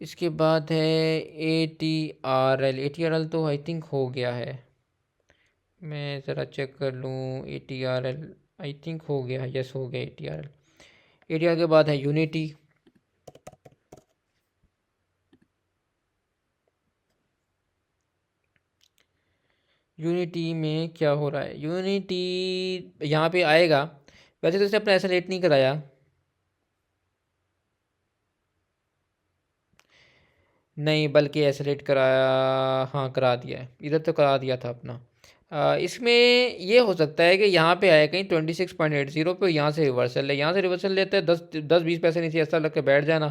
इसके बाद है ATRL तो आई थिंक हो गया है, मैं ज़रा चेक कर लूँ। ATRL आई थिंक हो गया है, यस हो गया ATRL के बाद है यूनिटी। यूनिटी में क्या हो रहा है, यूनिटी यहाँ पे आएगा। वैसे तो इसने अपना ऐसा रेट नहीं कराया, नहीं बल्कि एसलेट कराया, हाँ करा दिया है, इधर तो करा दिया था अपना। इसमें ये हो सकता है कि यहाँ पे आए कहीं 26.80 पे, यहाँ से रिवर्सल है, यहाँ से रिवर्सल लेते हैं 10-20 पैसे नीचे ऐसा लग के बैठ जाना।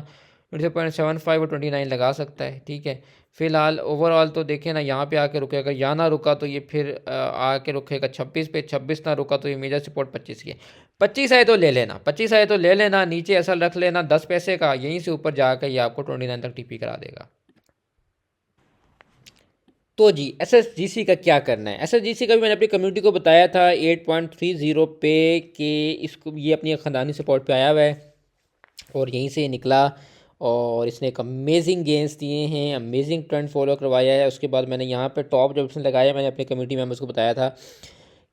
26.75 और 29 लगा सकता है। ठीक है, फिलहाल ओवरऑल तो देखें ना, यहाँ पे आके रुकेगा, यहाँ ना रुका तो ये फिर आके रुकेगा 26 पे, 26 ना रुका तो ये मेजर सपोर्ट 25 की है। 25 आए तो ले लेना, 25 आए तो ले लेना, नीचे ऐसा रख लेना 10 पैसे का, यहीं से ऊपर जाकर ये आपको 29 तक टीपी करा देगा। तो जी SSGC का क्या करना है, SSGC का भी मैंने अपनी कम्युनिटी को बताया था 8.30 पे कि इसको ये अपनी ख़ानदानी सपोर्ट पे आया हुआ है, और यहीं से निकला, और इसने एक अमेजिंग गेंस दिए हैं, अमेजिंग ट्रेंड फॉलो करवाया है। उसके बाद मैंने यहाँ पे टॉप जब इसने लगाया, मैंने अपने कम्युनिटी मेम्बर्स को बताया था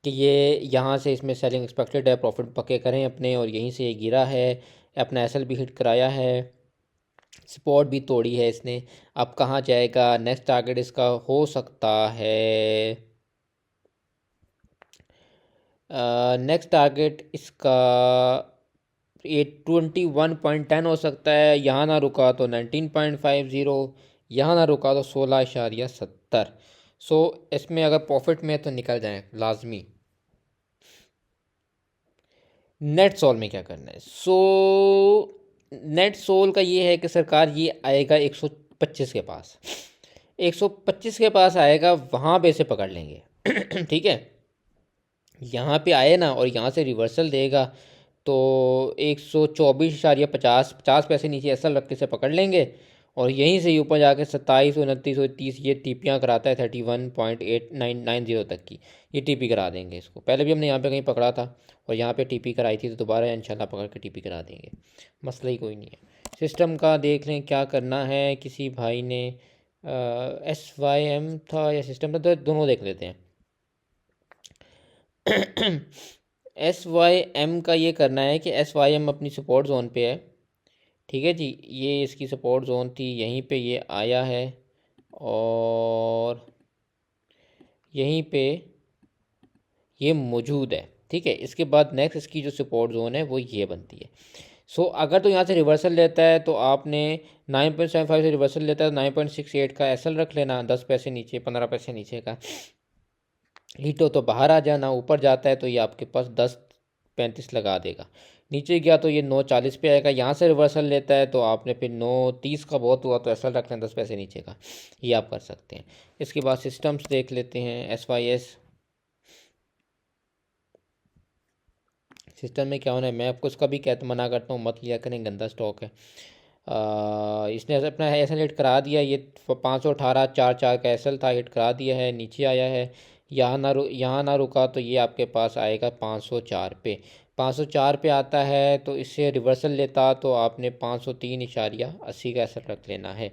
कि ये यहाँ से इसमें सेलिंग एक्सपेक्टेड है, प्रॉफिट पक्के करें अपने, और यहीं से ये गिरा है, अपना एसएल भी हिट कराया है, सपोर्ट भी तोड़ी है इसने। अब कहाँ जाएगा, नेक्स्ट टारगेट इसका हो सकता है, नेक्स्ट टारगेट इसका 821.10 हो सकता है। यहाँ ना रुका तो 19.50, यहाँ ना रुका तो 16.70। सो इसमें अगर प्रॉफिट में तो निकल जाए लाजमी। नेट सोल में क्या करना है, नेट सोल का ये है कि सरकार ये आएगा 125 के पास, 125 के पास आएगा, वहाँ पे इसे पकड़ लेंगे। ठीक है, यहाँ पे आए ना और यहाँ से रिवर्सल देगा तो 124.50 पैसे नीचे ऐसा रख के से पकड़ लेंगे, और यहीं से ऊपर जाके 27, 29 और 30 ये टीपियाँ कराता है 31.8990 तक की, ये टीपी करा देंगे इसको। पहले भी हमने यहाँ पे कहीं पकड़ा था और यहाँ पे टीपी कराई थी, तो दोबारा इंशाल्लाह पकड़ के टीपी करा देंगे, मसला ही कोई नहीं है। सिस्टम का देख लें क्या करना है, किसी भाई ने SYM था या सिस्टम था, तो दोनों देख लेते हैं। SYM का ये करना है कि SYM अपनी सपोर्ट जोन पे है। ठीक है जी, ये इसकी सपोर्ट जोन थी, यहीं पे ये आया है, और यहीं पे ये मौजूद है। ठीक है, इसके बाद नेक्स्ट इसकी जो सपोर्ट जोन है वो ये बनती है। सो अगर तो यहाँ से रिवर्सल लेता है तो आपने 9.75 से रिवर्सल लेता है तो 9.68 का एसएल रख लेना, 10 पैसे नीचे 15 पैसे नीचे का। हिट हो तो बाहर आ जाना, ऊपर जाता है तो ये आपके पास 10.35 लगा देगा। नीचे गया तो ये 9.40 पे आएगा। यहाँ से रिवर्सल लेता है तो आपने फिर 9.30 का बहुत हुआ तो एसएल रख लेना 10 पैसे नीचे का। ये आप कर सकते हैं। इसके बाद सिस्टम्स देख लेते हैं। SYS सिस्टम में क्या होना है, मैं आपको उसका भी कहता मना करता हूँ, मत लिया करें, गंदा स्टॉक है। इसने अपना एसएल हिट करा दिया, ये 518.44 का एसएल था, हिट करा दिया है, नीचे आया है। यहाँ ना रुका तो ये आपके पास आएगा 504 पे। 504 पे आता है तो इससे रिवर्सल लेता तो आपने 503.80 का एसएल रख लेना है।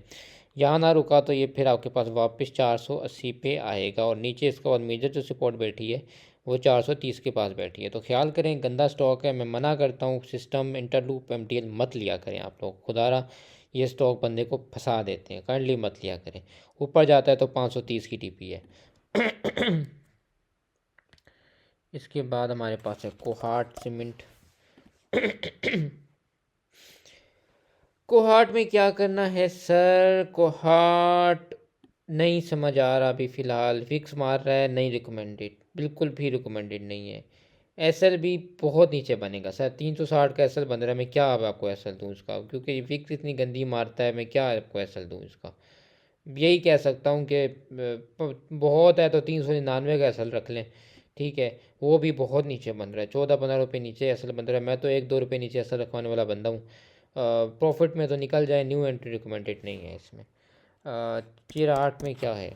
यहाँ ना रुका तो ये फिर आपके पास वापस 480 पे आएगा और नीचे इसके बाद मेजर जो सपोर्ट बैठी है वो 430 के पास बैठी है। तो ख्याल करें, गंदा स्टॉक है, मैं मना करता हूँ। सिस्टम इंटरलूप MTL मत लिया करें आप लोग, खुदारा ये स्टॉक बंदे को फंसा देते हैं, काइंडली मत लिया करें। ऊपर जाता है तो 530 की TP है। इसके बाद हमारे पास है कोहाट सीमेंट। कोहाट में क्या करना है सर, कोहाट नहीं समझ आ रहा अभी फ़िलहाल। फिक्स मार रहा है, नहीं रिकमेंडेड, बिल्कुल भी रिकमेंडेड नहीं है। एसएल भी बहुत नीचे बनेगा सर, 360 का एसएल बन रहा है। मैं क्या अब आपको एसएल दूँ इसका, क्योंकि फिक्स इतनी गंदी मारता है, मैं क्या आपको एसएल दूँ इसका। यही कह सकता हूँ कि बहुत है तो 399 का एसएल रख लें। ठीक है, वो भी बहुत नीचे बन रहा है, 14-15 रुपये नीचे एसएल बन रहा है। मैं तो 1-2 रुपये नीचे एसएल रखवाने वाला बंदा हूँ। प्रॉफिट में तो निकल जाए, न्यू एंट्री रिकमेंडेड नहीं है इसमें। चिराट में क्या है,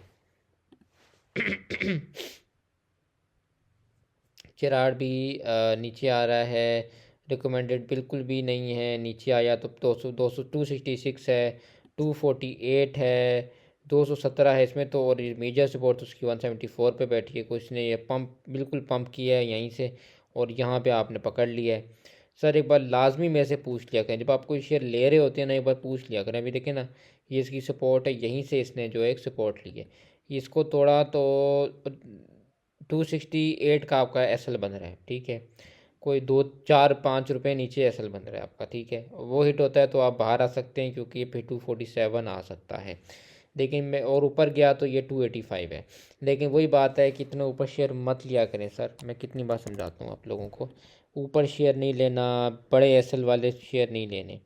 चिराट भी नीचे आ रहा है, रिकमेंडेड बिल्कुल भी नहीं है। नीचे आया तो 266 है, 248 है, 217 है इसमें तो। और मेजर सपोर्ट उसकी 174 पे बैठी है। कुछ ने ये पंप बिल्कुल पंप किया है यहीं से और यहाँ पे आपने पकड़ लिया है। सर एक बार लाजमी में से पूछ लिया करें, जब आप कोई शेयर ले रहे होते हैं ना, एक बार पूछ लिया करें। अभी देखें ना, ये इसकी सपोर्ट है, यहीं से इसने जो एक सपोर्ट ली है, इसको तोड़ा तो 268 का आपका एसएल बन रहा है। ठीक है, कोई 2-4-5 रुपये नीचे एसएल बन रहा है आपका। ठीक है, वो हिट होता है तो आप बाहर आ सकते हैं, क्योंकि ये फिर 247 आ सकता है। लेकिन मैं और ऊपर गया तो ये 285 है। लेकिन वही बात है कि इतना ऊपर शेयर मत लिया करें सर, मैं कितनी बार समझाता हूँ आप लोगों को, ऊपर शेयर नहीं लेना, बड़े एसएल वाले शेयर नहीं लेने।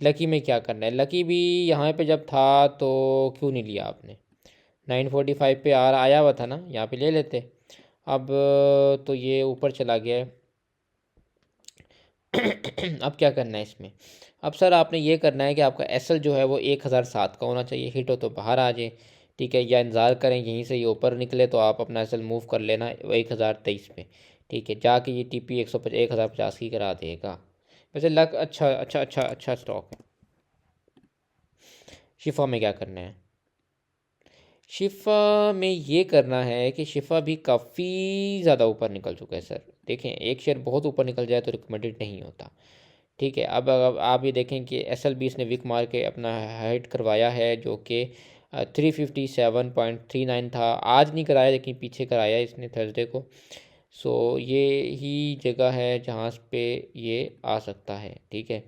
लकी में क्या करना है, लकी भी यहाँ पे जब था तो क्यों नहीं लिया आपने, 945 पे आया हुआ था ना, यहाँ पे ले लेते। अब तो ये ऊपर चला गया है। अब क्या करना है इसमें, अब सर आपने ये करना है कि आपका एसएल जो है वो 1007 का होना चाहिए। हिट हो तो बाहर आ जाए, ठीक है, या इंतज़ार करें यहीं से ये ऊपर निकले तो आप अपना एसएल मूव कर लेना 1023 पे। ठीक है, जाके ये TP 1050 की करा देगा। वैसे लक अच्छा स्टॉक है। शिफा में क्या करना है, शिफा में ये करना है कि शिफा भी काफ़ी ज़्यादा ऊपर निकल चुका है सर। देखें, एक शेयर बहुत ऊपर निकल जाए तो रिकमेंडेड नहीं होता। ठीक है, अब आप ये देखें कि SLB इसने विक मार के अपना हाइट करवाया है, जो कि 357.39 था। आज नहीं कराया लेकिन पीछे कराया इसने थर्सडे को। सो ये ही जगह है जहाँ पे ये आ सकता है। ठीक है,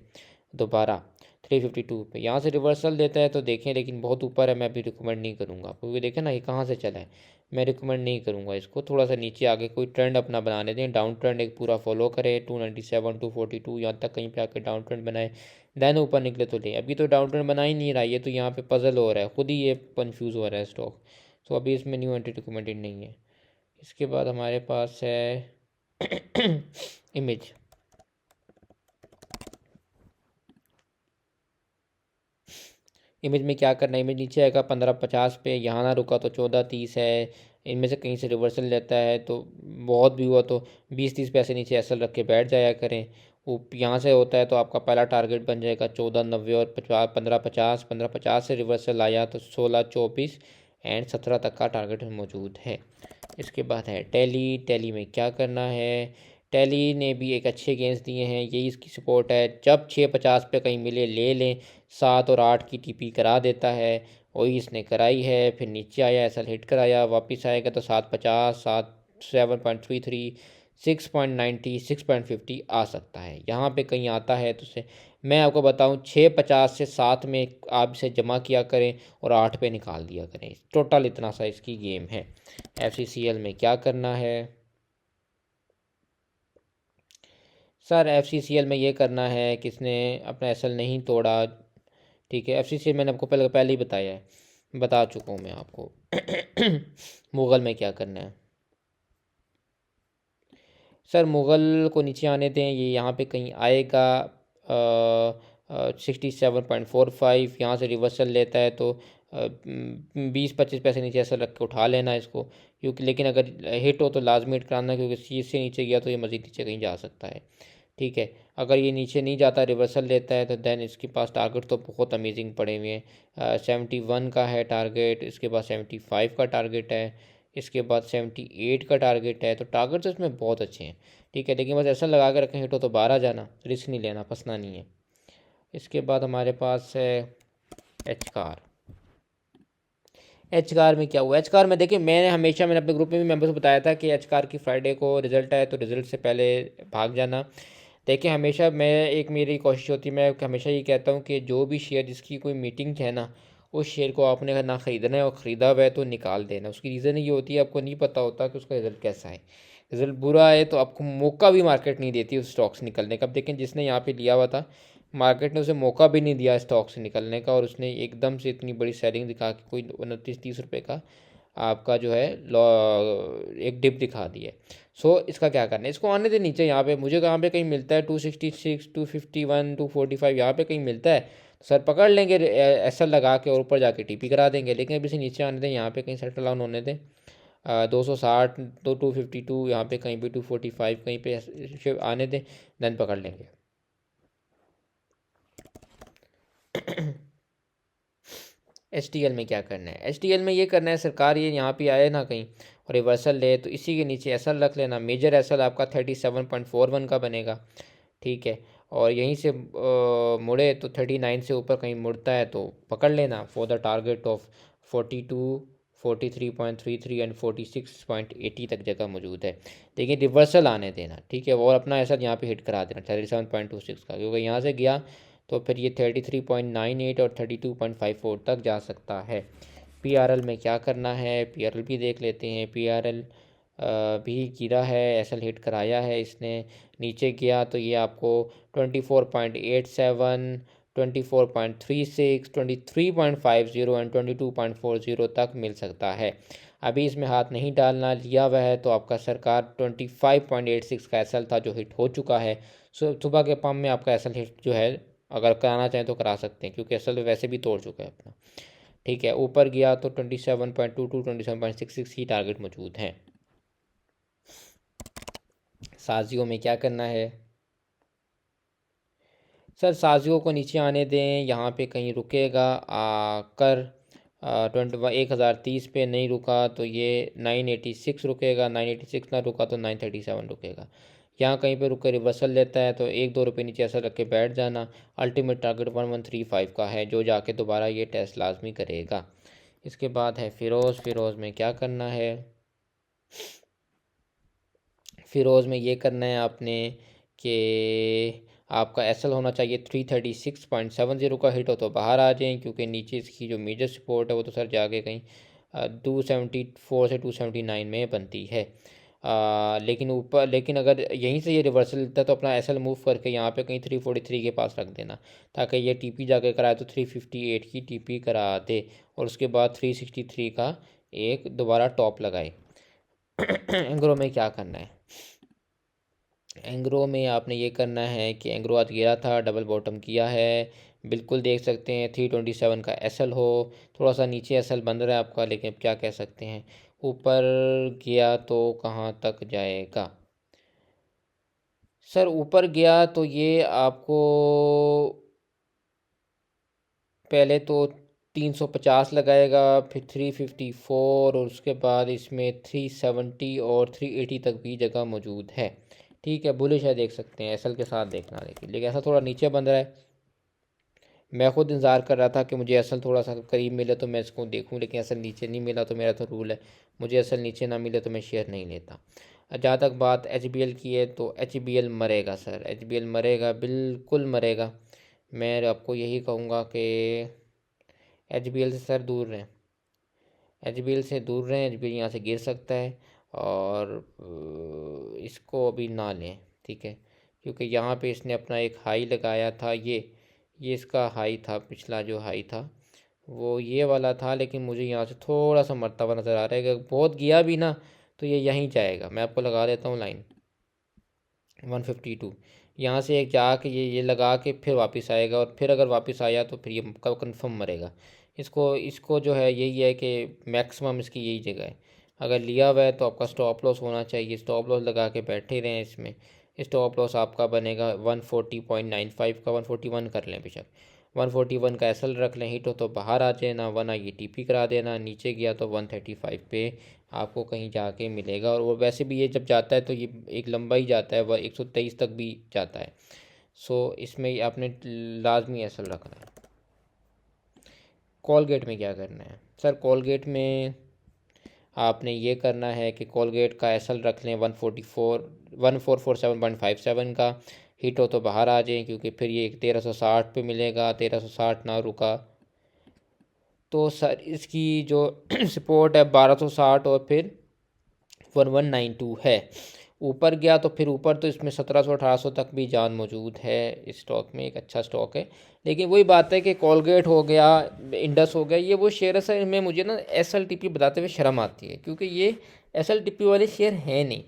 दोबारा 352 पे यहाँ से रिवर्सल देता है तो देखें, लेकिन बहुत ऊपर है, मैं अभी रिकमेंड नहीं करूँगा, क्योंकि देखें ना ये कहाँ से चला है। मैं रिकमेंड नहीं करूँगा इसको, थोड़ा सा नीचे आगे कोई ट्रेंड अपना बनाने दें, डाउन ट्रेंड एक पूरा फॉलो करे, 297 242 यहाँ तक कहीं पे आके डाउन ट्रेंड बनाए, देन ऊपर निकले तो ले। अभी तो डाउन ट्रेंड बना ही नहीं रहा, ये तो यहाँ पे पजल हो रहा है, खुद ही ये कन्फ्यूज़ हो रहा है स्टॉक। सो अभी इसमें न्यू एंट्री रिकमेंडेड नहीं है। इसके बाद हमारे पास है इमेज। इमेज में क्या करना है, इमेज नीचे आएगा 1550 पे, यहाँ ना रुका तो 1430 है। इनमें से कहीं से रिवर्सल लेता है तो बहुत भी हुआ तो 20-30 पैसे नीचे एसएल रख के बैठ जाया करें। वो यहाँ से होता है तो आपका पहला टारगेट बन जाएगा 1490 और 1550। 1550 से रिवर्सल आया तो 1624 एंड 17 तक का टारगेट मौजूद है। इसके बाद है टैली। टैली में क्या करना है, टैली ने भी एक अच्छे गेंस दिए हैं, यही इसकी सपोर्ट है। जब 650 पे कहीं मिले ले लें, 7 और 8 की TP करा देता है वही इसने कराई है, फिर नीचे आया एसल हिट कराया, वापस आएगा तो 750, 7.33, 6.90, 6.50 आ सकता है। यहाँ पे कहीं आता है तो से मैं आपको बताऊं 650 से 7 में आप इसे जमा किया करें और 8 पे निकाल दिया करें। टोटल इतना सा इसकी गेम है। FCCL में क्या करना है सर? FCCL में ये करना है कि इसने अपना एसल नहीं तोड़ा, ठीक है। FCCL मैंने आपको पहले ही बताया है, बता चुका हूँ मैं आपको। मुगल में क्या करना है सर? मुग़ल को नीचे आने दें, ये यहाँ पे कहीं आएगा 67.45, यहाँ से रिवर्सल लेता है तो 20-25 पैसे नीचे ऐसा रख के उठा लेना इसको, क्योंकि लेकिन अगर हिट हो तो लाजमी हिट कराना, क्योंकि सी से नीचे गया तो ये मज़ीद नीचे कहीं जा सकता है, ठीक है। अगर ये नीचे नहीं जाता, रिवर्सल लेता है, तो देन इसके पास टारगेट तो बहुत अमेजिंग पड़े हुए हैं। 71 का है टारगेट, इसके बाद 75 का टारगेट है, इसके बाद 78 का टारगेट है। तो टारगेट तो इसमें बहुत अच्छे हैं, ठीक है। लेकिन बस ऐसा लगा के रखें हिट हो तो बाहर आ जाना, रिस्क नहीं लेना, फंसना नहीं है। इसके बाद हमारे पास है एच कार में क्या हुआ? एच कार में देखिए, मैंने अपने ग्रुप में भी मेंबर्स को बताया था कि एच कार की फ्राइडे को रिजल्ट आए तो रिजल्ट से पहले भाग जाना। देखिए हमेशा मेरी कोशिश होती है, मैं हमेशा ये कहता हूँ कि जो भी शेयर जिसकी कोई मीटिंग है ना, उस शेयर को आपने ना ख़रीदना है, और ख़रीदा हुआ है तो निकाल देना। उसकी रीज़न ये होती है, आपको नहीं पता होता कि उसका रिज़ल्ट कैसा है। रिज़ल्ट बुरा है तो आपको मौका भी मार्केट नहीं देती उस स्टॉक से निकलने का। अब देखें, जिसने यहाँ पे लिया हुआ था, मार्केट ने उसे मौका भी नहीं दिया स्टॉक से निकलने का, और उसने एकदम से इतनी बड़ी सेलिंग दिखा के कोई 29-30 रुपये का आपका जो है एक डिप दिखा दी है। सो इसका क्या करना है? इसको आने दे नीचे। यहाँ पे मुझे कहाँ पे कहीं मिलता है 266, 251, 245, यहाँ पे कहीं मिलता है तो सर पकड़ लेंगे एसएल लगा के, और ऊपर जाके टीपी करा देंगे। लेकिन अभी से नीचे आने दें, यहाँ पे कहीं सेटल डाउन होने दें। 260, 252, यहाँ पे कहीं भी 245 कहीं पे आने दें, देन पकड़ लेंगे। HTL में क्या करना है? HTL में ये करना है, सरकार ये यहाँ पे आए ना कहीं और रिवर्सल ले, तो इसी के नीचे एसल रख लेना। मेजर एसल आपका 37.41 का बनेगा, ठीक है। और यहीं से मुड़े तो 39 से ऊपर कहीं मुड़ता है तो पकड़ लेना for the target of 42, 43.33 and 46.80 तक जगह मौजूद है। लेकिन रिवर्सल आने देना, ठीक है, और अपना ऐसा यहाँ पे हिट करा देना 37.26 का, क्योंकि यहाँ से गया तो फिर ये 33.98 और 32.54 तक जा सकता है। PRL में क्या करना है? PRL भी देख लेते हैं। PRL भी गिरा है, एसल हिट कराया है इसने, नीचे गया तो ये आपको 24.87, 24.36, 23.50 एंड 22.40 तक मिल सकता है। अभी इसमें हाथ नहीं डालना, लिया हुआ है तो आपका सरकार 25.86 का एसल था जो हिट हो चुका है। सुबह के पम्प में आपका एसल हिट जो है, अगर कराना चाहें तो करा सकते हैं, क्योंकि एसल वैसे भी तोड़ चुका है अपना, ठीक है। ऊपर गया तो 27.22, 27.66 ही टारगेट मौजूद हैं। साजियों में क्या करना है सर? साजियों को नीचे आने दें, यहाँ पे कहीं रुकेगा आकर 1030 पे नहीं रुका तो ये 986 रुकेगा, 986 ना रुका तो 937 रुकेगा। यहाँ कहीं पे रुक कर रिवर्सल लेता है तो 1-2 रुपये नीचे ऐसा रख के बैठ जाना। अल्टीमेट टारगेट 1135 का है, जो जाके दोबारा ये टेस्ट लाजमी करेगा। इसके बाद है फ़िरोज़ में क्या करना है? फ़िरोज़ में ये करना है आपने कि आपका एसल होना चाहिए 336.70 का, हिट हो तो बाहर आ जाएं, क्योंकि नीचे इसकी जो मेजर सपोर्ट है वो तो सर जाके कहीं 274 से 279 में बनती है। लेकिन अगर यहीं से ये रिवर्सल लेता है तो अपना एसल मूव करके यहाँ पे कहीं 343 के पास रख देना, ताकि ये टीपी जाके कराए तो 358 की टीपी करा दे, और उसके बाद 363 का एक दोबारा टॉप लगाए। एंग्रो में क्या करना है? एंग्रो में आपने ये करना है कि एंग्रो आज गिरा था, डबल बॉटम किया है, बिल्कुल देख सकते हैं 327 का एसल हो, थोड़ा सा नीचे एसल बन रहा है आपका, लेकिन क्या कह सकते हैं, ऊपर गया तो कहाँ तक जाएगा सर? ऊपर गया तो ये आपको पहले तो 350 लगाएगा, फिर 354, और उसके बाद इसमें 370 और 380 तक भी जगह मौजूद है, ठीक है। बुलिश है, देख सकते हैं, एसल के साथ देखना, लेकिन ऐसा थोड़ा नीचे बन रहा है, मैं खुद इंतज़ार कर रहा था कि मुझे असल थोड़ा सा करीब मिले तो मैं इसको देखूं, लेकिन असल नीचे नहीं मिला। तो मेरा तो रूल है, मुझे असल नीचे ना मिले तो मैं शेयर नहीं लेता। जहाँ तक बात HBL की है, तो HBL मरेगा सर, HBL मरेगा, बिल्कुल मरेगा। मैं आपको यही कहूँगा कि HBL से सर दूर रहें, HBL से दूर रहें। HBL यहाँ से गिर सकता है, और इसको अभी ना लें, ठीक है। क्योंकि यहाँ पे इसने अपना एक हाई लगाया था, ये इसका हाई था, पिछला जो हाई था वो ये वाला था। लेकिन मुझे यहाँ से थोड़ा सा मरता हुआ नज़र आ रहा है कि बहुत गया भी ना तो ये यहीं जाएगा। मैं आपको लगा देता हूँ लाइन 152। यहाँ से एक जाके ये लगा के फिर वापस आएगा, और फिर अगर वापस आया तो फिर ये कंफर्म मरेगा। इसको इसको जो है यही है कि मैक्सिमम इसकी यही जगह है। अगर लिया हुआ है तो आपका स्टॉप लॉस होना चाहिए, स्टॉप लॉस लगा के बैठे रहें इसमें। स्टॉप लॉस आपका बनेगा 140.95 का, 141 कर लें बेशक, 141 का एसल रख लें। हिट हो तो बाहर आ जाए ना, वरना ये TP करा देना। नीचे गया तो 135 पे आपको कहीं जाके मिलेगा। और वो वैसे भी ये जब जाता है तो ये एक लंबा ही जाता है, वह 123 तक भी जाता है। सो इसमें आपने लाजमी एसल रखना है। कॉलगेट में क्या करना है सर? कॉलगेट में आपने ये करना है कि कॉलगेट का एसल रख लें 1447.57 का। हिट हो तो बाहर आ जाए, क्योंकि फिर ये 1360 पे मिलेगा, 1360 ना रुका तो सर इसकी जो सपोर्ट है 1260, और फिर 1192 है। ऊपर गया तो फिर ऊपर तो इसमें 1700-1800 तक भी जान मौजूद है। इस स्टॉक में एक अच्छा स्टॉक है। लेकिन वही बात है कि कॉलगेट हो गया, इंडस हो गया, ये वो शेयर है सर, इनमें मुझे ना SLTP बताते हुए शर्म आती है, क्योंकि ये SLTP वाले शेयर हैं नहीं।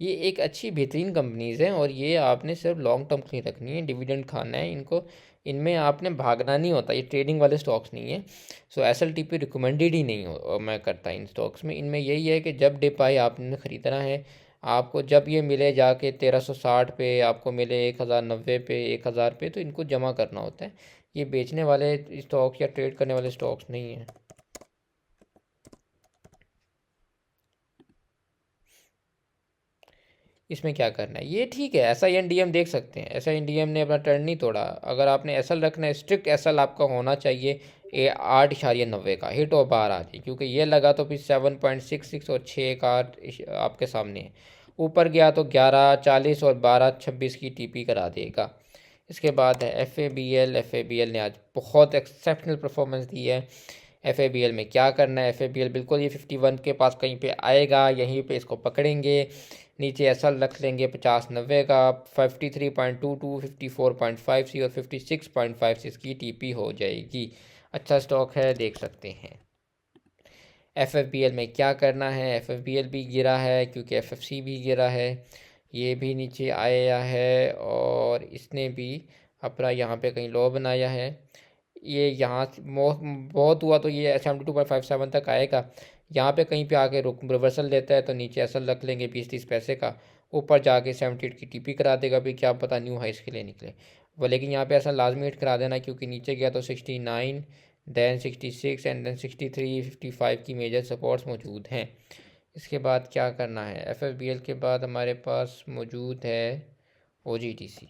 ये एक अच्छी बेहतरीन कंपनीज़ हैं, और ये आपने सिर्फ लॉन्ग टर्म के लिए रखनी है, डिविडेंड खाना है इनको। इनमें आपने भागना नहीं होता, ये ट्रेडिंग वाले स्टॉक्स नहीं है। सो SLTP रिकमेंडेड ही नहीं हो मैं करता इन स्टॉक्स में। इनमें यही है कि जब डिप आए आपने ख़रीदना है। आपको जब ये मिले जाके 1360 पे, आपको मिले 1090 पे, 1000 पे, तो इनको जमा करना होता है। ये बेचने वाले स्टॉक्स या ट्रेड करने वाले स्टॉक्स नहीं हैं। इसमें क्या करना है, ये ठीक है। SINDM देख सकते हैं, SINDM ने अपना ट्रेंड नहीं तोड़ा। अगर आपने एसल रखना है, स्ट्रिक्ट एसल आपका होना चाहिए 8.90 का। हिट और बाहर आ जाए, क्योंकि ये लगा तो फिर 7.66 और 6 का आपके सामने है। ऊपर गया तो 11.40 और 12.26 की TP करा देगा। इसके बाद है FABL ने आज बहुत एक्सेप्शनल परफॉर्मेंस दी है। FABL में क्या करना है, FABL बिल्कुल ये 51 के पास कहीं पे आएगा, यहीं पे इसको पकड़ेंगे, नीचे एसल रख लेंगे 50-90 का। 53.22, 54.56 और 56.56 की TP हो जाएगी। अच्छा स्टॉक है, देख सकते हैं। FFBL में क्या करना है, FFBL भी गिरा है, क्योंकि FFC भी गिरा है। ये भी नीचे आया है, और इसने भी अपना यहाँ पे कहीं लो बनाया है। ये यहाँ बहुत हुआ तो ये 72.57 तक आएगा। यहाँ पे कहीं पे आके रुक रिवर्सल देता है तो नीचे एसल रख लेंगे 20-30 पैसे का। ऊपर जाके 78 की TP करा देगा, भी क्या पता न्यू हाइस के लिए निकले वो। लेकिन यहाँ पे ऐसा लाजमी हिट करा देना, क्योंकि नीचे गया तो 69, दैन 66 एंड दैन 63, 55 की मेजर सपोर्ट्स मौजूद हैं। इसके बाद क्या करना है, FFBL के बाद हमारे पास मौजूद है OGTC।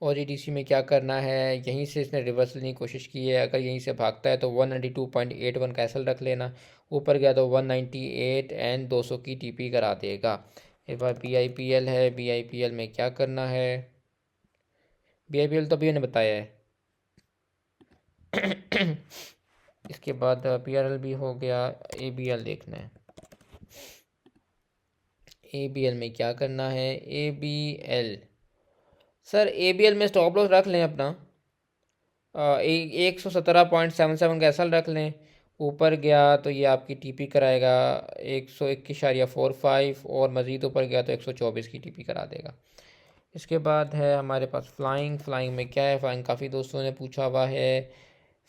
OGTC में क्या करना है, यहीं से इसने रिवर्सल की कोशिश की है। अगर यहीं से भागता है तो 192.81 का एसल रख लेना। ऊपर गया तो 198 एंड 200 की TP करा देगा। एक बार BIPL है, BIPL में क्या करना है, BIPL तो अभी मैंने बताया है। इसके बाद PRL भी हो गया, ABL देखना है। ABL में क्या करना है, ABL सर ABL में स्टॉप लॉस रख लें अपना 117.77 का एसल रख लें। ऊपर गया तो ये आपकी TP कराएगा 121.45, और मज़ीद ऊपर गया तो 124 की TP करा देगा। इसके बाद है हमारे पास फ्लाइंग में क्या है, फ्लाइंग काफ़ी दोस्तों ने पूछा हुआ है।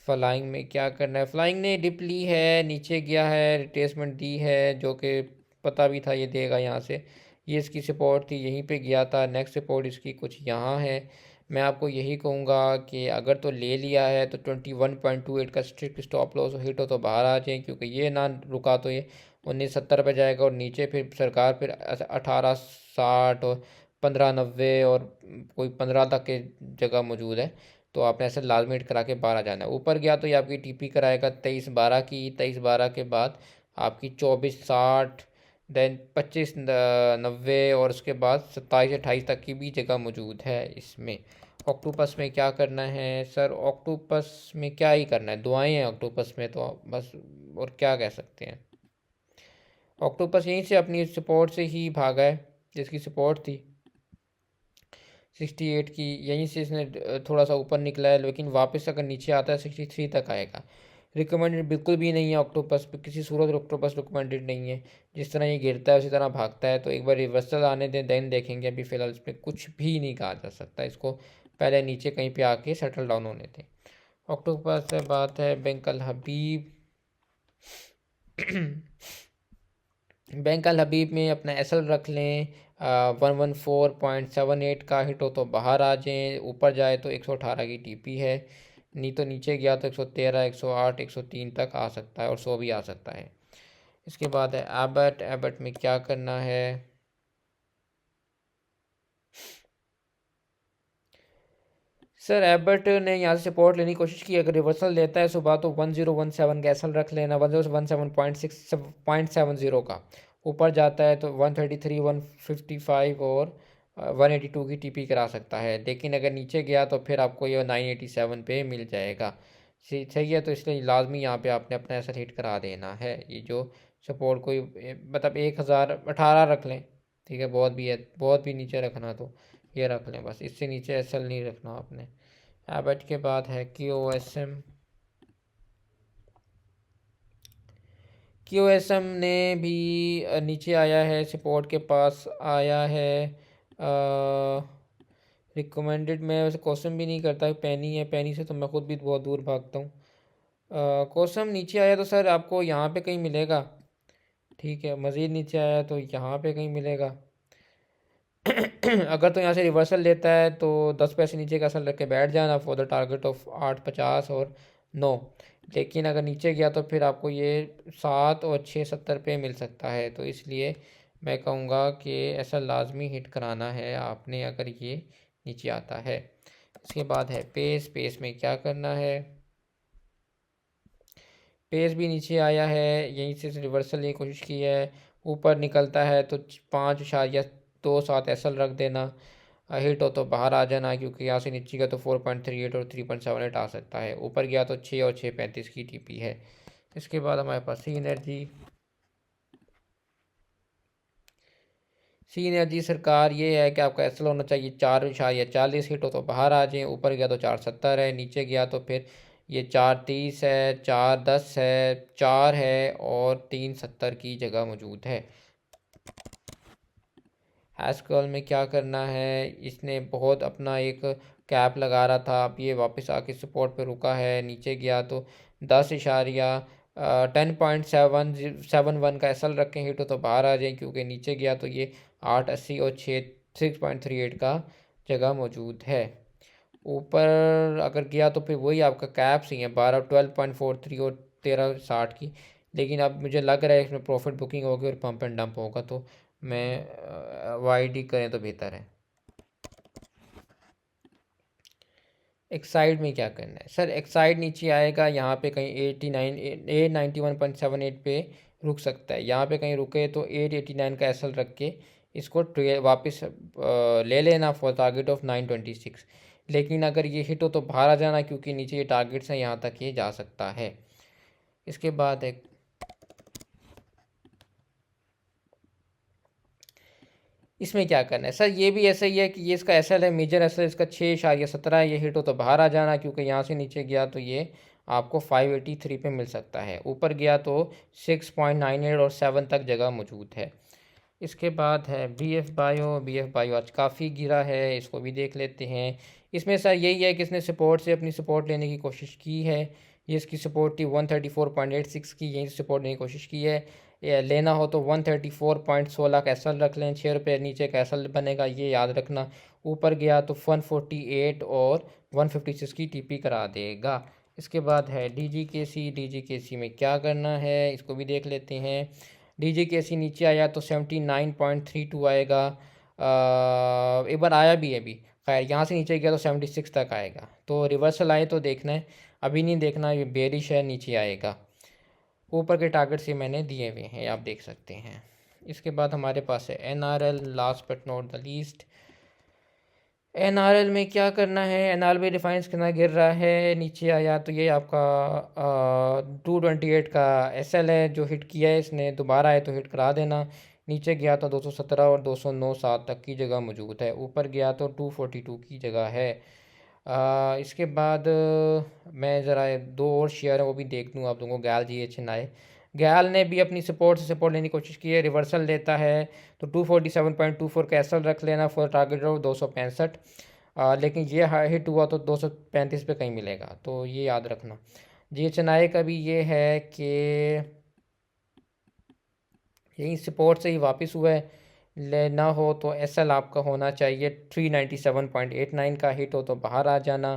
फ्लाइंग में क्या करना है, फ्लाइंग ने डिप ली है, नीचे गया है, रिट्रेसमेंट दी है, जो कि पता भी था ये देगा यहाँ से। ये इसकी सपोर्ट थी, यहीं पे गया था। नेक्स्ट सपोर्ट इसकी कुछ यहाँ है। मैं आपको यही कहूँगा कि अगर तो ले लिया है तो 21.28 का स्ट्रिक्ट स्टॉप लॉस हिट हो तो बाहर आ जाए, क्योंकि ये ना रुका तो ये 1970 पे जाएगा, और नीचे फिर सरकार फिर 1860 और 15.90 और कोई 15 तक के जगह मौजूद है, तो आपने ऐसे लाजमी हिट करा के बाहर आ जाना है। ऊपर गया तो ये आपकी टीपी कराएगा 23.12 की, 23.12 के बाद आपकी 24.60, देन 25.90 और उसके बाद 27.28 तक की भी जगह मौजूद है इसमें। ऑक्टोपस में क्या करना है सर? ऑक्टोपस में क्या ही करना है, दुआएं हैं ऑक्टोपस में तो बस, और क्या कह सकते हैं। ऑक्टोपस यहीं से अपनी सपोर्ट से ही भागा है, जिसकी सपोर्ट थी 68 की, यहीं से इसने थोड़ा सा ऊपर निकला है, लेकिन वापस अगर नीचे आता है 63 तक आएगा। रिकमेंडेड बिल्कुल भी नहीं है ऑक्टोपस पे, किसी सूरत ऑक्टोपस रिकमेंडेड नहीं है। जिस तरह ये गिरता है उसी तरह भागता है, तो एक बार रिवर्सल आने दें देन देखेंगे। अभी फ़िलहाल इस पर कुछ भी नहीं कहा जा सकता, इसको पहले नीचे कहीं पे आके सेटल डाउन होने दें। ऑक्टोपस से बात है बैंक अल हबीब। बैंक अल हबीब में अपना एसएल रख लें, 114.78 का हिट हो तो बाहर आ जाएं, ऊपर जाए तो 118 की टीपी है, नहीं तो नीचे गया तो 113, 108, 103 तक आ सकता है और 100 भी आ सकता है। इसके बाद है एबट। एबट में क्या करना है सर? एबर्ट ने यहाँ से सपोर्ट लेने की कोशिश की, अगर रिवर्सल लेता है सुबह तो 1017 का एसएल रख लेना, 1017.70 का। ऊपर जाता है तो 133, 155 और 182 की टीपी करा सकता है, लेकिन अगर नीचे गया तो फिर आपको ये 987 पे मिल जाएगा। सही है, तो इसलिए लाजमी यहाँ पे आपने अपना एसएल हिट करा देना है। ये जो सपोर्ट कोई मतलब 1018 रख लें, ठीक है, बहुत भी है, बहुत भी नीचे रखना तो ये रख लें बस, इससे नीचे एसएल नहीं रखना आपने। एबट के बाद है क्यूएसएम। क्यूएसएम ने भी नीचे आया है, सपोर्ट के पास आया है। रिकमेंडेड मैं वैसे क्वेश्चन भी नहीं करता, पैनी है, पैनी से तो मैं खुद भी बहुत दूर भागता हूँ। क्वेश्चन नीचे आया तो सर आपको यहाँ पे कहीं मिलेगा, ठीक है, मज़ीद नीचे आया तो यहाँ पे कहीं मिलेगा। अगर तो यहाँ से रिवर्सल लेता है तो 10 पैसे नीचे का असल रख के बैठ जाना फॉर द टारगेट ऑफ 8.50 और 9। लेकिन अगर नीचे गया तो फिर आपको ये 7 और 6.70 पे मिल सकता है, तो इसलिए मैं कहूँगा कि ऐसा लाजमी हिट कराना है आपने अगर ये नीचे आता है। इसके बाद है पेस। पेस में क्या करना है? पेस भी नीचे आया है, यहीं से रिवर्सल की कोशिश की है, ऊपर निकलता है तो 5.27 एसएल रख देना, हिट हो तो बाहर आ जाना, क्योंकि यहाँ से नीचे गया तो 4.38 और 3.78 आ सकता है, ऊपर गया तो 6 और 6.35 की टीपी है। इसके बाद हमारे पास सी एनर्जी। सी एनर्जी सरकार ये है कि आपका एसएल होना चाहिए 4.40, हिट हो तो बाहर आ जाए, ऊपर गया तो 4.70 है, नीचे गया तो फिर ये 4.30 है, 4.10 है, 4 है और 3.70 की जगह मौजूद है। हैस्कल में क्या करना है? इसने बहुत अपना एक कैप लगा रहा था, अब ये वापस आके सपोर्ट पे रुका है, नीचे गया तो 10.71 का एसएल रखें, हिट हो तो बाहर आ जाए, क्योंकि नीचे गया तो ये 8.80 और 6.38 का जगह मौजूद है। ऊपर अगर गया तो फिर वही आपका कैप्स ही है 12.43 और 13.60 की, लेकिन अब मुझे लग रहा है इसमें प्रॉफिट बुकिंग होगी और पंप एंड डंप होगा, तो मैं वाइड ही करें तो बेहतर है। एक्साइड में क्या करना है सर? एक्साइड नीचे आएगा, यहाँ पे कहीं 891.78 पे रुक सकता है, यहाँ पे कहीं रुके तो 889 का एसएल रख के इसको वापस ले लेना फॉर टारगेट ऑफ 926। लेकिन अगर ये हिट हो तो बाहर आ जाना, क्योंकि नीचे ये टारगेट्स हैं, यहाँ तक ये जा सकता है। इसके बाद एक इसमें क्या करना है सर? ये भी ऐसा ही है कि ये इसका एसएल है, मेजर एसएल इसका 6.17 है, ये हिट हो तो बाहर आ जाना, क्योंकि यहाँ से नीचे गया तो ये आपको 583 पे मिल सकता है, ऊपर गया तो 6.98 और 7 तक जगह मौजूद है। इसके बाद है बीएफ बायो। बीएफ बायो आज काफ़ी गिरा है, इसको भी देख लेते हैं। इसमें सर यही है कि इसने सपोर्ट से अपनी सपोर्ट लेने की कोशिश की है, ये इसकी सपोर्ट थी 134.86 की, यहीं से सपोर्ट लेने की कोशिश की है। लेना हो तो 134.16 का एसएल रख लें, 6 रुपये नीचे का एसएल बनेगा, ये याद रखना। ऊपर गया तो 148 और 156 की टीपी करा देगा। इसके बाद है डीजीकेसी। डीजीकेसी में क्या करना है इसको भी देख लेते हैं। डीजीकेसी नीचे आया तो 79.32 आएगा, एक बार आया भी है अभी। खैर यहाँ से नीचे गया तो 76 तक आएगा, तो रिवर्सल आए तो देखना है, अभी नहीं देखना, ये बेरिश है, नीचे आएगा। ऊपर के टारगेट्स ये मैंने दिए हुए हैं, आप देख सकते हैं। इसके बाद हमारे पास है NRL, last but not the least. NRL में क्या करना है, NRL में रिफाइंस कितना गिर रहा है, नीचे आया तो ये आपका 228 का SL है जो हिट किया है इसने, दोबारा आए तो हिट करा देना। नीचे गया तो 217 और 209.7 तक की जगह मौजूद है, ऊपर गया तो 242 की जगह है। इसके बाद मैं ज़रा दो और शेयर है वो भी देख लूँ आप लोगों को। गैल GHNI, गैल ने भी अपनी सपोर्ट से सपोर्ट लेने की कोशिश की है, रिवर्सल लेता है तो 247.24 का एसएल रख लेना फॉर टारगेट ऑफ 265। लेकिन ये हिट हुआ तो 235 पे कहीं मिलेगा, तो ये याद रखना। GHNI का भी ये है कि यही सपोर्ट से ही वापस हुआ है, लेना हो तो एसएल आपका होना चाहिए 397.89 का, हिट हो तो बाहर आ जाना,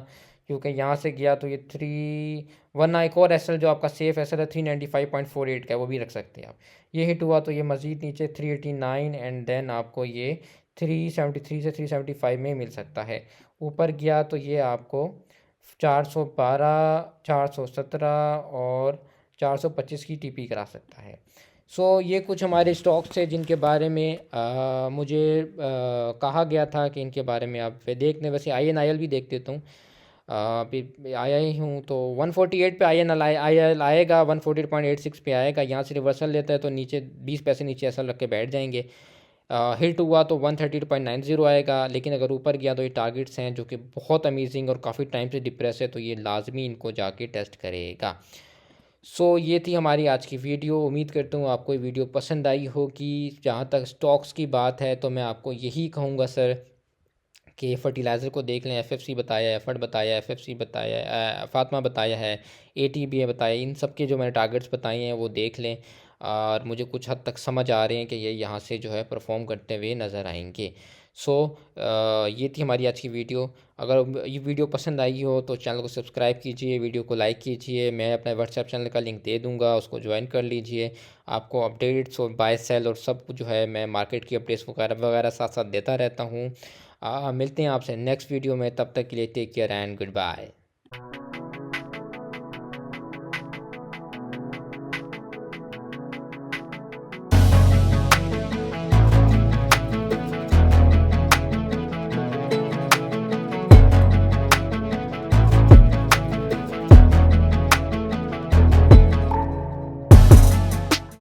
क्योंकि यहाँ से गया तो ये 3, वरना एक और एसएल जो आपका सेफ एसएल है 395.48 का है, वो भी रख सकते हैं आप। ये हिट हुआ तो ये मज़ीद नीचे 389 एंड देन आपको ये 373 से 375 में मिल सकता है। ऊपर गया तो ये आपको 412, 417 और 425 की टीपी करा सकता है। ये कुछ हमारे स्टॉक्स हैं जिनके बारे में मुझे कहा गया था कि इनके बारे में आप देख लें। वैसे INIL भी देख देता हूँ, अभी आया ही हूँ तो 148 पे INIL आएगा, 148.86 पे आएगा। यहाँ से रिवर्सल लेता है तो नीचे 20 पैसे नीचे ऐसा रख के बैठ जाएंगे। हिट हुआ तो 132.90 आएगा, लेकिन अगर ऊपर गया तो ये टारगेट्स हैं जो कि बहुत अमेजिंग और काफ़ी टाइम से डिप्रेस है, तो ये लाजमी इनको जाके टेस्ट करेगा। ये थी हमारी आज की वीडियो। उम्मीद करता हूँ आपको ये वीडियो पसंद आई होगी। जहाँ तक स्टॉक्स की बात है तो मैं आपको यही कहूँगा सर कि फर्टिलाइज़र को देख लें, FFC बताया है, एफर्ट बताया है, FFC बताया है, फातिमा बताया है, ATBA बताया, इन सब के जो मैंने टारगेट्स बताए हैं वो देख लें, और मुझे कुछ हद तक समझ आ रहे हैं कि ये यहाँ से जो है परफॉर्म करते हुए नज़र आएंगे। ये थी हमारी आज की वीडियो। अगर ये वीडियो पसंद आई हो तो चैनल को सब्सक्राइब कीजिए, वीडियो को लाइक कीजिए। मैं अपने व्हाट्सएप चैनल का लिंक दे दूँगा, उसको ज्वाइन कर लीजिए। आपको अपडेट्स और बाय सेल और सब कुछ जो है मैं मार्केट की अपडेट्स वगैरह वगैरह साथ साथ देता रहता हूँ। मिलते हैं आपसे नेक्स्ट वीडियो में, तब तक के लिए take care and good bye.